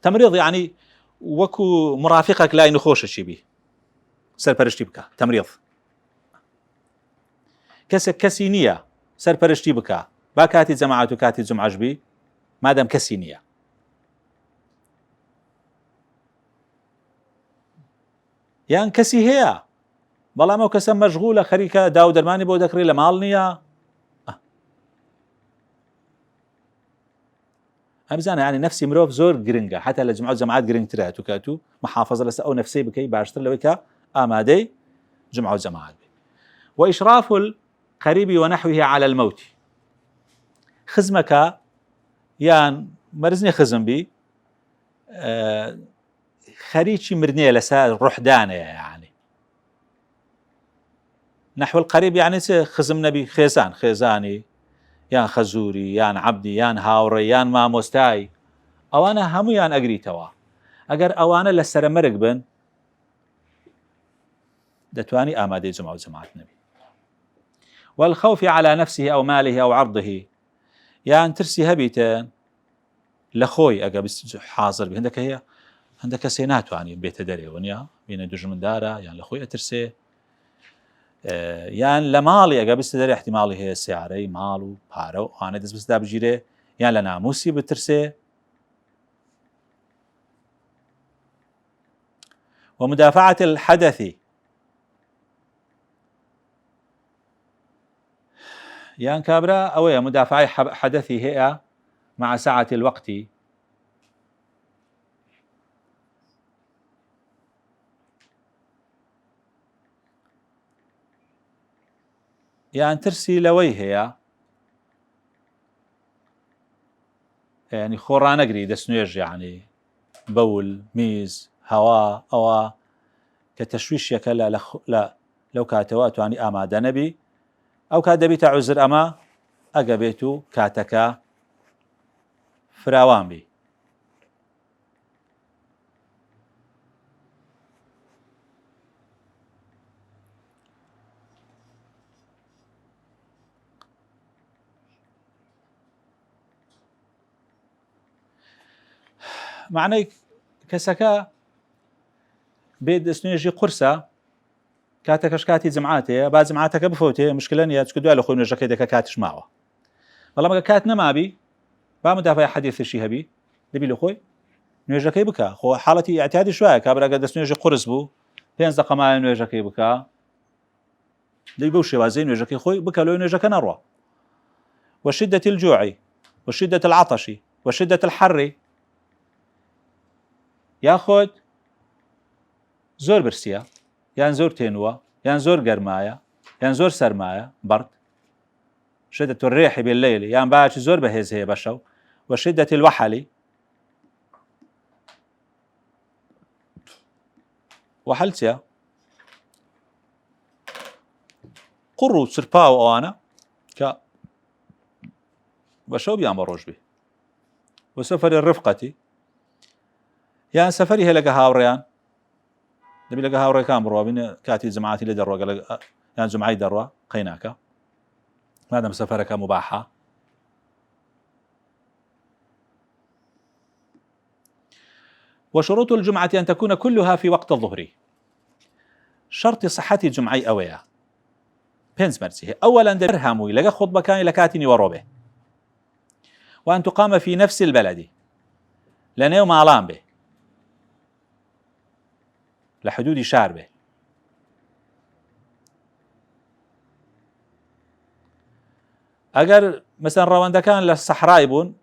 تمريض يعني وەکو مرافقك لای نخۆشەشی بی سەرپەرشتی بکە تەمریض کەسی نییە سەرپەرشتی بکە با کاتی جەماعەت و کاتی جومعەش بی مادەم کەسی نییە یان کەسی هەیە بەڵام ئەو کەسە مەشغولە خەریکە داو دەرمانی بۆ دەکڕی لە ماڵ نییە ئەمزانە ینی نفسی مرۆڤ زۆر گرنگە حتا لە جمعە و جەماعەت گرنگترە تو کاتو محافظە لەسەر ئەو نفسەی بکەی باشتر لەوەی کە ئامادەی جمعە و جەماعەت بی وإشراف القريب ونحوه على الموت خزمەکە یان مەرزنی خزم بی خەریکی مردنیە لەسەر ڕوحدانەیە یعنی نحو القريب يعني خزم نبي خێزانی یان خەزوری یان عەبدی یان هاوڕێ یان مامۆستای ئەوانە هەموویان ئەگریتەوە ئەگەر ئەوانە لە سەرمەرگ بن دەتوانی ئامادەی جمعە و جەماعەت نەبی والخوف على نفسه أو ماله أو عرضه یان ترسی هەبیتە لە خۆی ئەگە حاضر بی هەندێک کەسێ ناتوانێت بێتە دەرێ وەنیا بینە دوژمندارە یان لە خۆی ئەترسێ یان لە ماڵی ئەگە بستە دەرێ احتیماڵی هەیە سیارەی ماڵ و پارە و ئەوانە دەست بەستدا بگیرێ یان لە ناموسی بترسێ ومدافعة الحدث یان کابرا ئەوەیە مدافعی حدثی هەیە مع سعة الوقت یان ترسی لەوەی هەیە ینی خۆڕانەگری دەستنوێژ یعنی بەول میز هەوا ئەوە کە تەشویشێکە لەو کاتەوە توانی ئامادە نەبی ئەو کات دەبیتە عوزر ئەمە ئەگە بێت و کاتەکە فراوان بی معنەی کەسەکە بێت دەستنوێژی قورسە کاتەکەش کاتی جمعاتەیە با جمعاتەکە بفوتێ مشکلە نیە چکە دوای لە خۆی نوێژەکەی دەکە کاتش ماوە بەڵام ئەگە کات نەمابی با مدافعی حەدیثشی هەبی دەبی لە خۆی نوێژەکەی بکە خۆ حاڵەتی ئاعتیادی شوایە کابراگە دەستنوێژی قورس بوو 5 دقەمایە نوێژەکەی بکە دەی بەو شێوازەی نوێژەکەی خۆی بکە لەوەی نوێژەکە نەڕوە وشدة الجوع وشدة العطش وشدة الحر یاخۆت زۆر برسیە یان زۆر تێنووە یان زۆر گەرمایە یان زۆر سەرمایە بەرد شدة الريح بالليل یان باش زۆر بەهێز هەیە بەشەو وشدة الوحل وحل چیە قڕ و سرپا و ئەوانە کە بەشەو بیان بە ڕۆژ بی وسەفەری الرفقەتی یان سەفەری هەیە لەگە هاوڕێیان دەبی لەگە هاوڕێکان بڕۆ بینە کاتی جمعاتی لە دەڕۆگە یان جمعای دەڕوا قەیناکە مادەم سەفەرەکە مباحە وشروط الجمعة أن تكون كلها في وقت الظهر شرط صحة جمعي أويا بينز مرسيه أولا درهموي لقى خطبة كان لكاتني وروبه وأن تقام في نفس البلد لنيو معلام به لحدود شار به أجر مثلا روان كان للصحراء يبون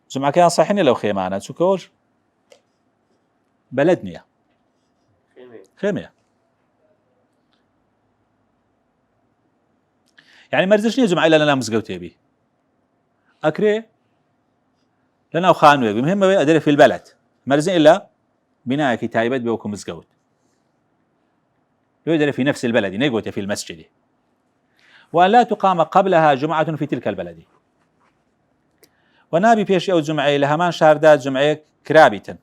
جمعة كان صحيني لو خيمانة شكوش بلدنيا خيمية يعني مرزش نية جمعة لنا مزقوتي بي أكري لنا وخانوي بمهم أدري في البلد مرزين إلا بناء كتايبات بوكم مزقوت يدري في نفس البلد نيقوت في المسجد وأن لا تقام قبلها جمعة في تلك البلد ونابي بيش أو جمعي لهمان شاردات جمعي كرابتا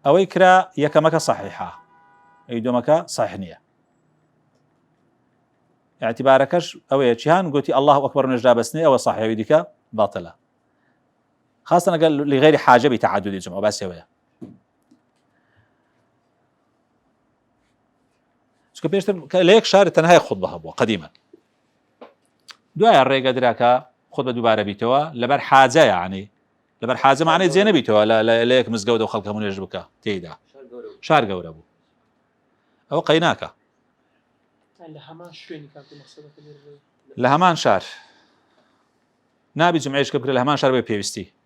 أو يكرا يكمك صحيحة أي دومك صحيحنية اعتباركش أو يتشهان قلتي الله أكبر نجدا بسني أو صحيح يديك باطلة خاصة قال لغير حاجة بتعدد الجمعة بس هو شو بيشتر ليك شارع تنهاية خطبة هبوا قديما دعاء الرجال دراكا خطبة دوباره بيتوا لبر حاجة يعني لبر حاجة معناه زينة بيتوا لا ليك مزجودة وخلقها من يجبك تيدا شار جوربو أو قيناكا اللي همان شويني كانت مقصودة كبيرة لهمان شار نابي جمعيش كبر لهمان شار بيبيستي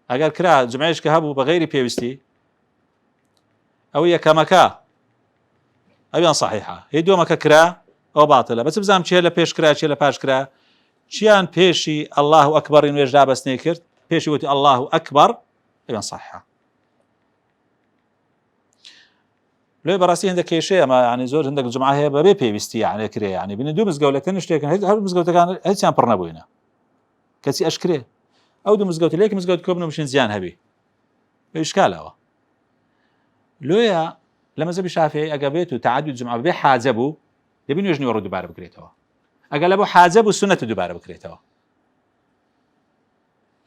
اگر كرا جمعيش كهبو بغير بيبيستي او هي كمكا او صحيحه هي دو مكا كرا او باطله بس بزام شي لا بيش كرا شي لا باش كرا شيان بيشي الله اكبر انه يجاب سنيكر بيشي وتي الله اكبر ايضا صحيحه لو براسي عندك شيء ما يعني زور عندك الجمعه هي بيبيستي يعني كرا يعني بين دو مزقولتين اشتكن هل مزقولت كان هل برنبوينا كسي اشكري او دو مزقوت ليك مزقوت كوبنا مشين زيان هبي اشكال هو لويا لما زبي شافعي اجابته تعدد الجمعه بحاجبه يبين يجني ورد دوباره بكريتها اقلبوا حاجبه سنه دوباره بكريتها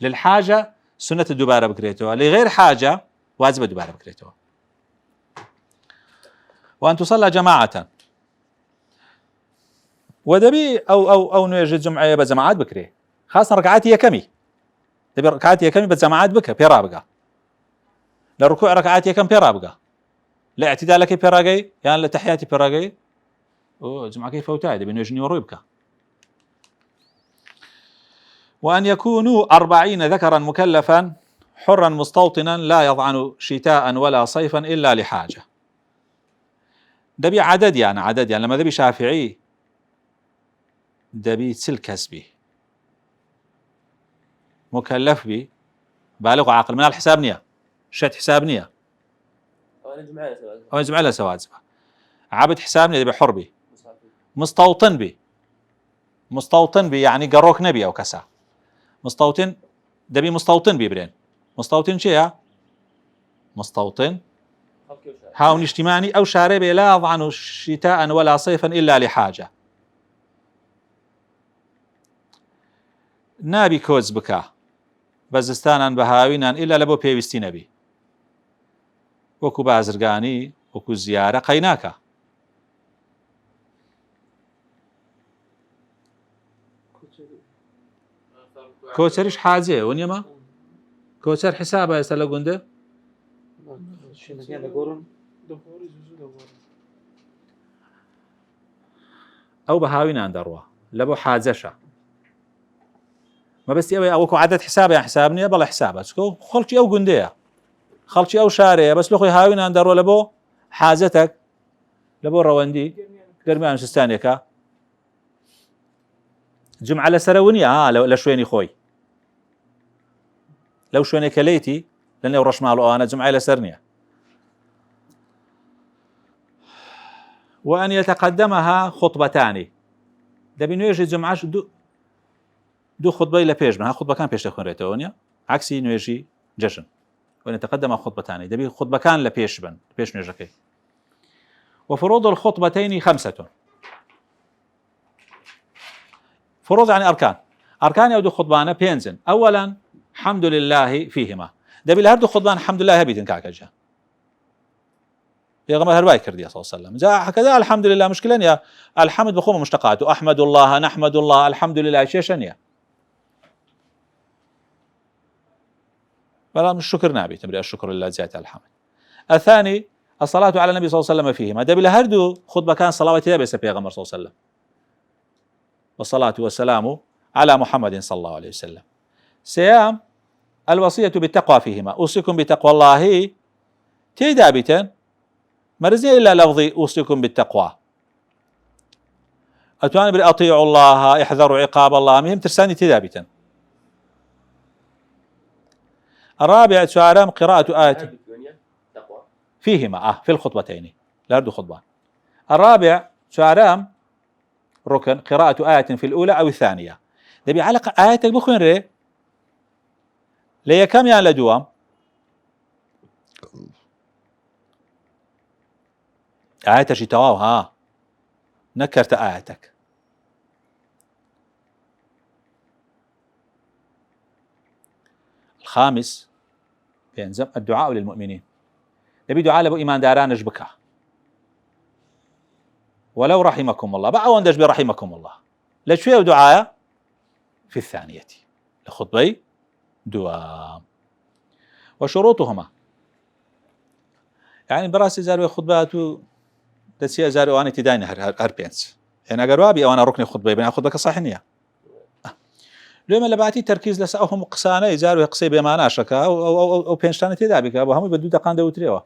للحاجه سنه دوباره بكريتها لغير حاجه واجب دوباره بكريتها وان تصلى جماعه ودبي او نوجد جمعه بجماعات بكري خاصه ركعات هي كمي تبي ركعات هي كمي بجماعات بك بيرابقه لركوع ركعات هي كم بيرابقه لاعتدالك بيراغي يعني لتحياتي بيراغي او جمعه كيف فوتاي دبي نوجني وروبك وان يكونوا 40 ذكرا مكلفا حرا مستوطنا لا يضعن شتاء ولا صيفا الا لحاجه دبي عدد يعني لما دبي شافعي دبي تسل كسبي مكلف بي بالغ عاقل من الحساب نيه شت حساب نيه او جمعه سوازبه عبد حساب نيه دبي حر بي مستوطن بي يعني قروك نبي او كسا مستوطن دبي مستوطن بي برين مستوطن شيء مستوطن هاون اجتماعي او شارب لا يضعن شتاء ولا صيفا الا لحاجه نابي كوز بكا بزستانا بهاوينا الا لبو بيوستي نبي وكو بازرگاني وكو زياره قيناكا كوتريش حاجه ونيما كوتر حسابه يسلا قنده شنو كان لقورن دبوري زوزو دبورن او بهاوينا دروا لبو حاجشه ما بس يبي اوكو عدد حساب يعني حسابني بلا حسابه خلشي او قنديه خلشي او شاريه بس لخوي هاوين اندر ولا بو حاجتك لبو رواندي قرمان سستانيكا جمعه لسرونيه لو شويني خوي لو شويني كليتي لان ورش مالو انا جمعه لسرنيه وان يتقدمها خطبتان دبي نيجي جمعه دو خطبه الى بيج ما خطبه كان بيش تكون ريتونيا عكسي نيجي جشن وان تقدم خطبتان دبي خطبه كان لبيش بن بيش نيجي وفروض الخطبتين 5 فروض يعني اركان يودو خطبانه بينزن اولا الحمد لله فيهما دبي الهردو خطبان الحمد لله هبيتن كاكجا يا غمر هرباي كردي صلى الله عليه وسلم جاء كذا الحمد لله مشكلة يا الحمد بخوم مشتقاته احمد الله نحمد الله الحمد لله شيشنيا فلا مش شكر نابي تمري الشكر لله زيادة الحمد الثاني الصلاة على النبي صلى الله عليه وسلم فيهما دبي الهردو خطبة كان صلوات بس يا غمر صلى الله عليه وسلم والصلاة والسلام على محمد صلى الله عليه وسلم سيام الوصية بالتقوى فيهما أوصيكم بتقوى الله تيدابتا مرزي إلا لفظي أوصيكم بالتقوى أتواني بري أطيعوا الله احذروا عقاب الله مهم ترساني تدابتا الرابع سؤالام قراءة آية فيهما في الخطبتين لا يردو خطبان الرابع سؤالام ركن قراءة آية في الأولى أو الثانية دبي علق آياتك بخوين ري ليه كم يعني لدوام آياتك شتواو ها نكرت آياتك خامس بينزم الدعاء للمؤمنين دبي دعاء لبو إيمان دارانش بكا ولو رحمكم الله بقى وندش برحمكم الله لشوية دعاء في الثانية لخطبي دوام وشروطهما يعني براسي زارو خطباتو دسي زارو أنا تداين هر بينس يعني أجر وابي أو أنا ركني خطبة بين خطبك صحيحة لما لبعتي تركيز لسأهم قسانة زارو يقصي بما شكا أو بينشتان تدابك أبو هم بدو دقان دوتريوا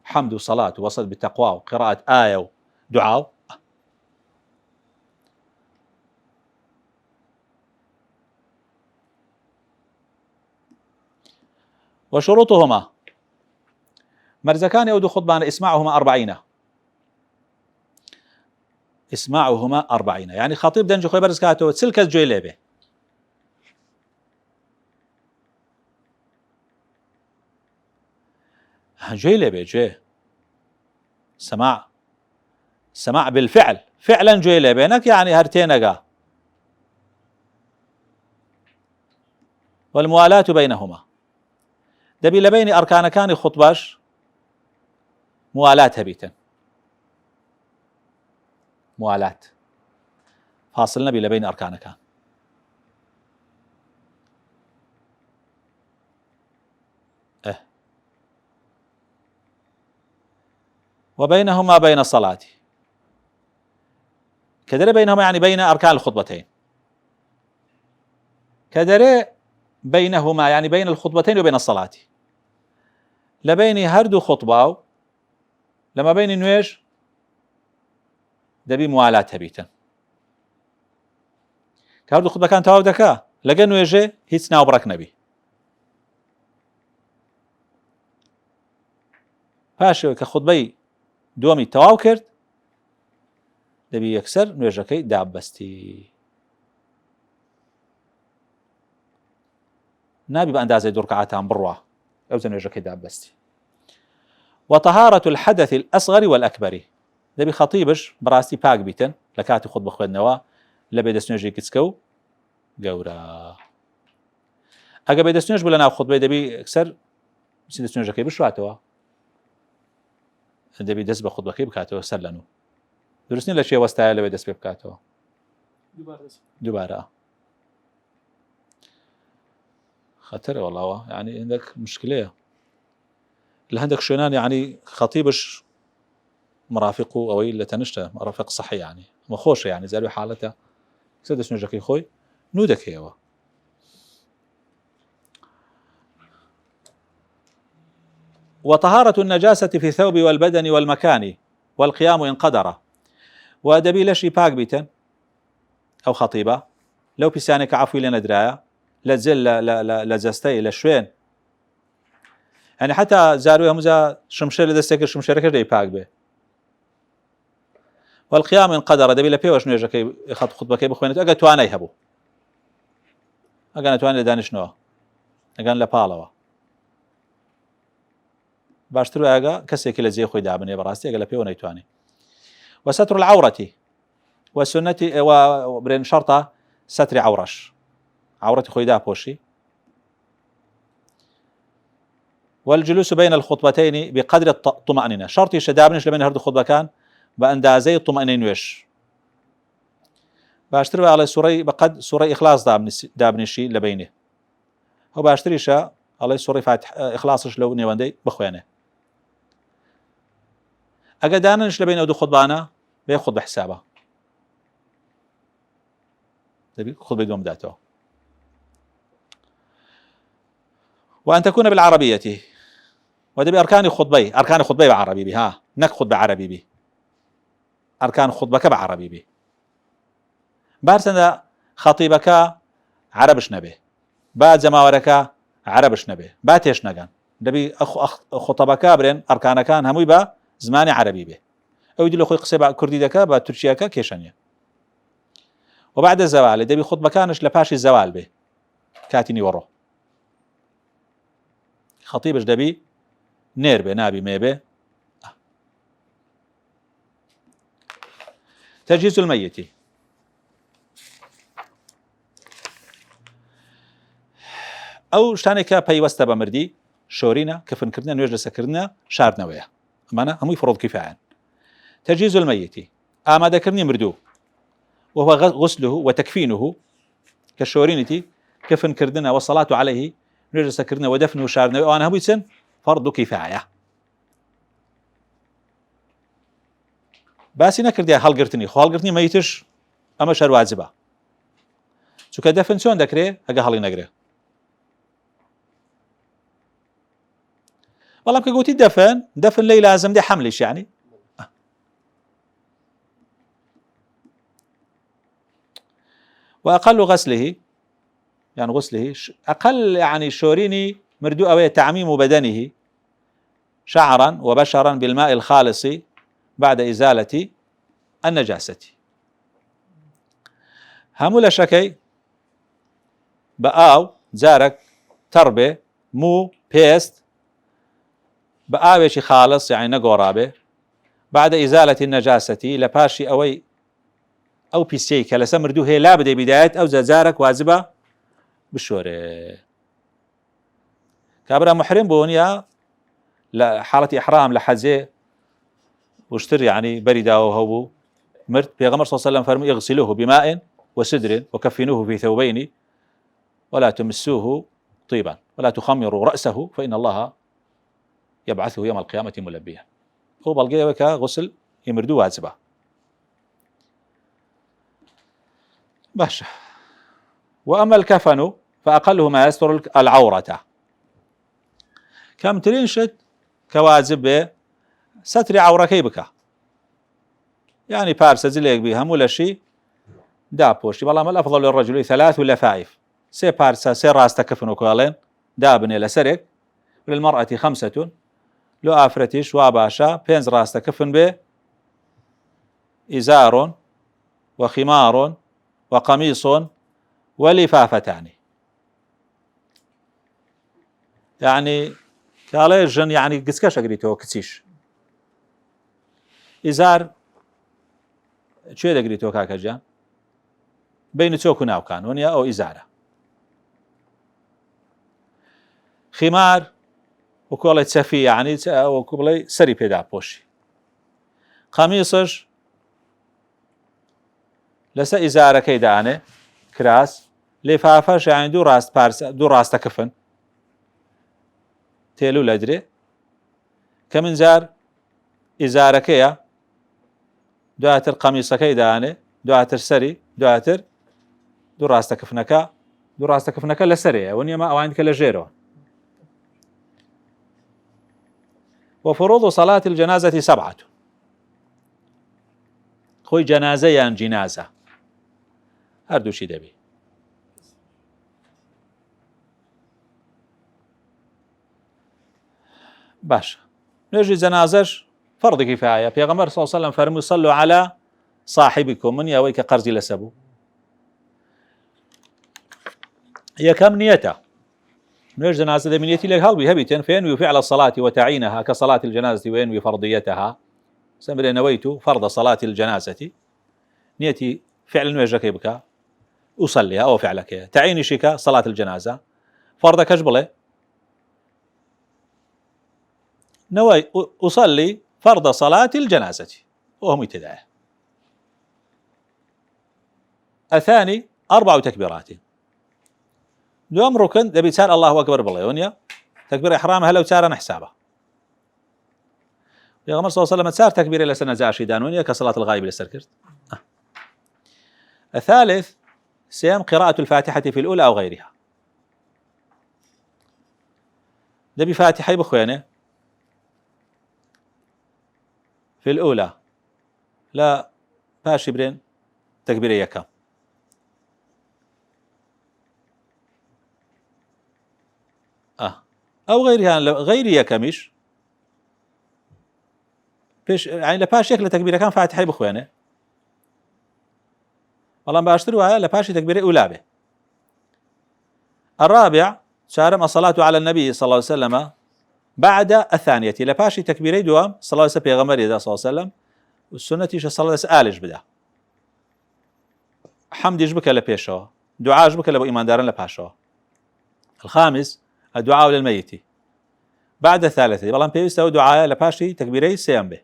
حمد وصلاة ووصل بالتقوى وقراءة آية ودعاء وشروطهما مرزكان يودو خطبان اسمعهما 40 يعني خطيب دنجو خوي برزكاتو تسلكت جوي ليبه جوي ليبه جوي سماع بالفعل فعلا جوي ليبه هناك يعني هرتينقا والموالاة بينهما دبي لبين أركان كان خطباش موالاة هبيتا موالاة فاصل نبي لبين أركان كان وبينهما بين الصلاة كدري بينهما يعني بين أركان الخطبتين كدري بينهما يعني بين الخطبتين وبين الصلاة لبيني هردو خطبة لما بيني نويش دبي موالاة هبيتا كهردو خطبة كان تواو دكا لقى نويجي هيت ناو برك نبي فاشو كخطبي دومي تواو كرد دبي يكسر نويجكي دابستي نابي بأندازة دور كعاتان بروا أوزن نويجكي دابستي وطهارة الحدث الأصغر والأكبر دبي خطيبش براستي باك بيتن لكاتي خطبة خوين نوا لبي دسنوجي كتسكو قورا أقا بي دسنوج بلنا خطبة دبي اكسر سي دسنوجكي بشواتوا دبي دس بخطبة كي بكاتوا سلنو درسني لشي وستايا لبي دس بكاتوا دوباره خطر والله يعني عندك مشكلة اللي عندك شنان يعني خطيبش مرافقه أو إلا تنشته مرافق صحي يعني مخوش يعني زي حالته سدس نجاكي خوي نودك هيوا وطهارة النجاسة في الثوب والبدن والمكان والقيام إن قدر ودبي لشي باك بيتن أو خطيبة لو بسانك عفوي لنا دراية لزل لزستي لشوين يعني حتى زاروي همزا شمشير لدستك شمشير كده باك به والقيام إن قدر دبي لبي واش نيجا خط خطبة كي بخوينته أجا تواني هبو أجا تواني لدانش نوا أجا لبالوا باشترو أجا كسي كلا زي خوي دابني براستي أجا لبي ونيتواني وستر العورة والسنة وبرين شرطة ستر عورش عورة خوي دا بوشي والجلوس بين الخطبتين بقدر الطمأنينة شرطي شدابنش لبين هرد خطبة كان بأندازي الطمأنينة ويش باشتري على سوري بقد سوري إخلاص دابنشي لبينه هو باشتريشا على سوري فاتح إخلاصش لو نيواندي بخوانه أقدانش لبينه ودو خطبانا بياخد بحسابه تبي خطبة دوم داته وأن تكون بالعربية ودبي أركان خطبي بعربي بها نك خطبة عربي بي أركان خطبك بعربي بي بارسنا خطيبك عربش نبي بعد زماورك عربش نبي باتيش نجان دبي خطبك برين أركان كان هموي با زماني عربي بي أو يدلو خوي قصيبة كردي دكا با تركياكا كيشانيا وبعد الزوال دبي خطبة كانش لباشي الزوال به كاتني ورو خطيبش دبي نير به نابي ميبه تجهيز الميت ئەو شتانێکە پەیوەستە بە مردی شۆرینە کەفنکردنە نوێژ لەسەرکردنە شاردنەوەیە ئەمانە هەمووی فڕۆض کیفایەن تەجهیز المەیت ئامادەکردنی مردوو وهو غسله وتكفينه كشورينتي كفن كردنا والصلاة عليه نجلس كردنا ودفنه شارنا وأنا هبيتسن فرض كفاية باسي نكردي هالقرتني هالقرتني ما يتش أما شر واجبة شو كدفن شون ذكره أجا هالي نجره والله كقولتي دفن لي لازم دي حملش يعني وأقل غسله يعني غسله أقل يعني شوريني مردو أوي تعميم بدنه شعرا وبشرا بالماء الخالص بعد إزالة النجاسة همولا شكي بآو زارك تربة مو بيست بآويشي خالص يعني نقورابه بعد إزالة النجاسة لباشي أوي أو بيسي كلا مردوو هي لا بدي بداية أو زارك واجبة بالشورة كابرا محرم بونيا لحالة إحرام لحزة واشتري يعني بريدا وهو مرت بيغمر صلى الله عليه وسلم فرمي اغسلوه بماء وسدر وكفنوه في ثوبين ولا تمسوه طيبا ولا تخمروا رأسه فإن الله يبعثه يوم القيامة ملبيا هو بلقيه غسل يمردو واجبة باشا وأما الكفن فأقله ما يستر العورة كم ترينشت كواجب ستر عورة كيبك يعني بارسة زليك بها ولا شيء دابوشي والله ما الأفضل للرجل 3 ولا 5 سي بارسة سي راستا كفن وكالين دابن إلى سرك وللمرأة 5 لو آفرتش واباشا بينز راستا كفن به إزار وخمار وقميص ولفافتان يعني كاليجن يعني قسكاش أقريتو كتيش إزار شو أقريتو كاكجان بين توكو ناو كان ونيا أو إزارة خمار وكولي تسفي يعني وكولي سري بيدا بوشي قميصش لسا إزارة كيدانه كراس لفافش يعني دو راست كفن تيلو لدري كمن زار إزارة كيا دواتر قميصة كيدانه دواتر سري دواتر دو راست كفنكا لسري ونيما أو عندك لجيرو وفروض صلاة الجنازة 7 خوي جنازة يعني جنازة هردو شي دبي باش نجي جنازش فرض كفاية پیغمبر صلى الله عليه وسلم فرمي صلوا على صاحبكم من يويك قرزي لسبو هي كم نيته نجي جنازة من نيتي لك هلبي هبيتين فينوي فعل الصلاة وتعينها كصلاة الجنازة وينوي فرضيتها سمر نويت فرض صلاة الجنازة نيتي فعل نوجك بك أصليها أو فعلك تعيني شيكا صلاة الجنازة فرضك أجبله نوي أصلي فرض صلاة الجنازة وهم يتدعى الثاني 4 تكبيرات دوام ركن دبي تسال الله أكبر بالله ونيا تكبير إحرامها لو تسار حسابه يا غمر صلى الله عليه وسلم تسار تكبير إلى سنة زاشدان ونيا كصلاة الغائب للسركرت الثالث سيم قراءة الفاتحة في الأولى أو غيرها دبي فاتحة بخوانه في الأولى لا باشي برين تكبير يكام أو غيرها غير يكمش بيش يعني لباش يكل تكبير كان فاتحة بخوانه والله باشتروا لباشي تكبير أولى به الرابع شارم الصلاة على النبي صلى الله عليه وسلم بعد الثانية لباشي تكبيري دوام صلى الله عليه وسلم بيغمري صلى الله عليه وسلم والسنة صلى الله عليه وسلم بدا حمد يجبك لبيشو دعاء يجبك لبو إيمان دارن لباشو الخامس الدعاء للميت بعد الثالثة بلان بيوستا ودعاء لباشي تكبيري سيام به.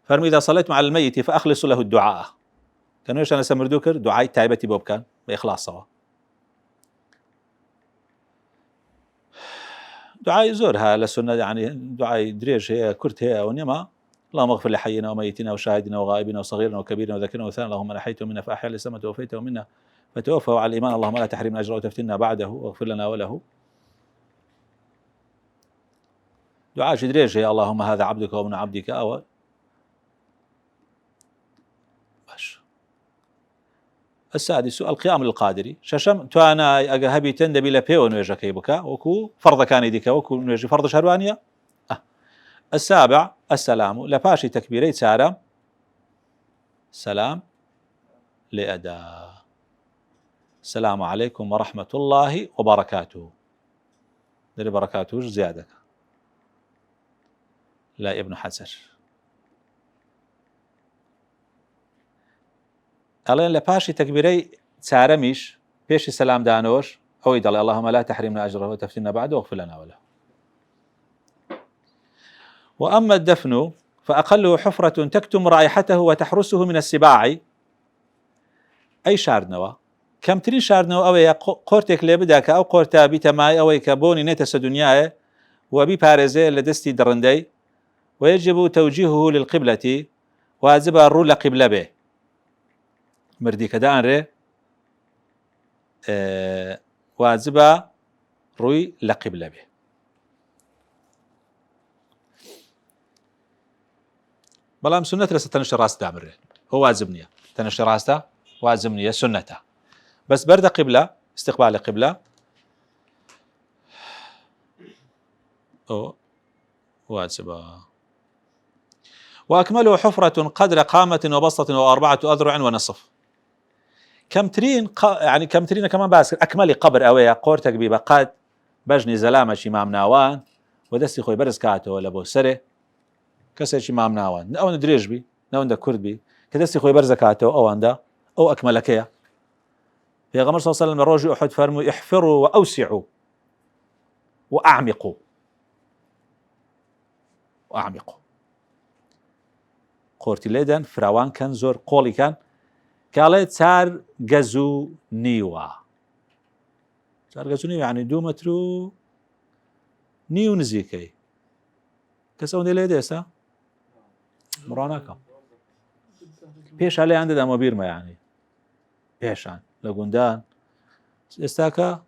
فرمي إذا صليتم على الميت فأخلصوا له الدعاء. كانوا ايش انا سمردوكر دعاء تايبتي بوب كان بإخلاص سوا. دعاء زورها للسنة يعني دعاء دريج هي كرت هي ونما اللهم اغفر لحينا وميتنا وشاهدنا وغائبنا وصغيرنا وكبيرنا وذكرنا وثانا اللهم نحيته منا فأحيا لسما توفيته منا فتوفوا على الإيمان اللهم لا تحرمنا أجره وتفتنا بعده واغفر لنا وله. دعاء دريج هي اللهم هذا عبدك وابن عبدك أو باش. السادس القيام للقادر ششم توانا أجهبي تندبي لبيو نوجا كيبكا وكو فرض كان يديك وكو نوجي فرض شهروانية. السابع السلام لباشي تكبيري سارم سلام لأداء السلام عليكم ورحمة الله وبركاته. دري بركاته زيادة لا ابن حجر ألين لباشي تكبيري سارميش بيش سلام دانوش أو يدل اللهم لا تحرمنا أجره وتفتنا بعده واغفر لنا وله. وأما الدفن فأقله حفرة تكتم رائحته وتحرسه من السباع. أي شاردنوا كم ترين شاردنوا أوي قورتك لبداك أو قورتا بتماي أوي كبوني نتس دنياي وبي بارزي لدستي درندي ويجب توجيهه للقبلة واجب الرول قبلة به مردي كدان ري واجب روي لقبلة به. بلام سنة لسه تنشر راس دامره هو واجبني تنشر راسته واجبني سنته بس برد قبلة استقبال قبلة أو واجبة. وأكمله حفرة قدر قامة وبسطة وأربعة أذرع ونصف. كم ترين يعني كم ترين كمان بس أكملي قبر أويا قورتك ببقات بجني زلامة شمام ناوان ودستي خوي برز كاتو ولا بوسري كسر شمام ناوان أو ندريج بي أو ند كرد بي كدستي خوي برز كاتو أو عنده أو أكملكيا. في غمر صلى الله عليه وسلم الرجل أحد فرموا احفروا وأوسعوا وأعمقوا قورتي ليدن فراوان كان زور قولي كان قالت سار جزو نيوا سار جزو نيوا يعني 2 متر نيو نزيكي كسوني ليديسا مراناكا بيش عليه عنده دم بيرما يعني بيشان لقندان استاكا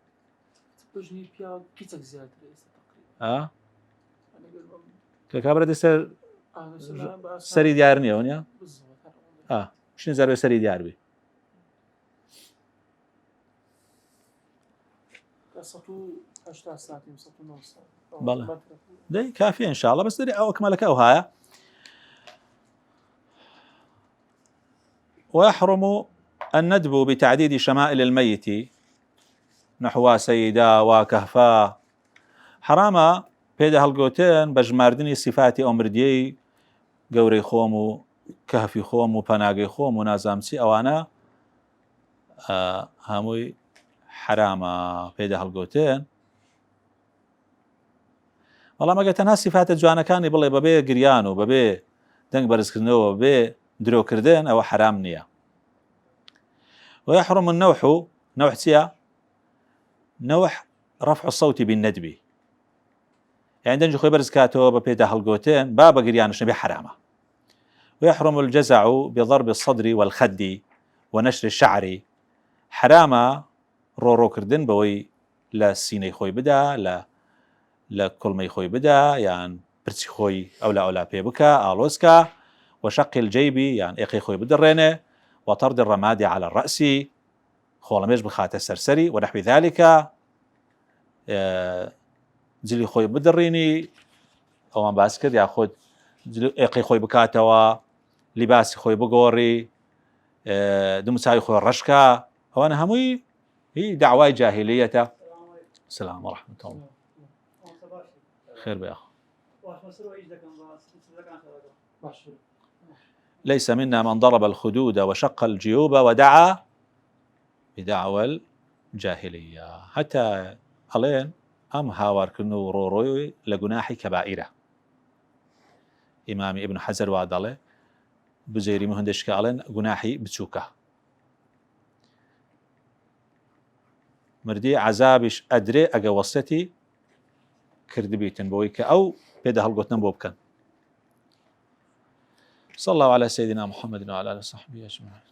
بجني بيا كيتك زيادة تقريبا كابرا دستر سري ديارني هونيا شنو زربه سري ديار بي سطو 8 ساعات سطو 9 ساعات بالله دي كافيه ان شاء الله بس دري او اكملك او هاي. ويحرم الندب بتعديد شمائل الميت نحو سيدا وكهفا حراما بيدا هالقوتين بجماردني صفاتي أمرديي قوري خومو كهفي خومو پناقي خومو نازامسي أوانا هاموي حراما بيدا هالقوتين والله ما قلت أنها صفات جوانا كاني بالله ببي قريانو ببي دنق برزكرنو ببي درو كردين أو حرام نيا. ويحرم النوح نوح سيا نوح رفع الصوت بالندب يعني دنجو خوي برز كاتو ببيدا هالقوتين بابا قريانش نبي حرامة. ويحرم الجزع بضرب الصدر والخد ونشر الشعر حرامة رو كردن بوي لا سيني خوي بدا لا كل ما خوي بدا يعني برسي خوي أولا بيبكا ألوسكا وشق الجيب يعني إخي خوي بدرينه وطرد الرماد على الرأس خولميش بخات السرسري ونحو ذلك جلي خوي بدريني أو ما باسكت ياخذ إخي خوي بكاتوا لباس خوي بقوري دمساي خوي الرشكا هو أنا همي هي دعوة جاهلية. السلام ورحمة الله خير بأخ. ليس منا من ضرب الخدود وشق الجيوب ودعا بدعوى جاهلية حتى ألين أم هاوار كنو روروي لجناحي كبائرة إمام ابن حجر وادله بزيري مهندش كألين جناحي بتشوكه مردي عذابش أدري أجوستي كردبيتن بويك أو بيده هالقطن بوبكن صلى الله على سيدنا محمد وعلى آله وصحبه أجمعين.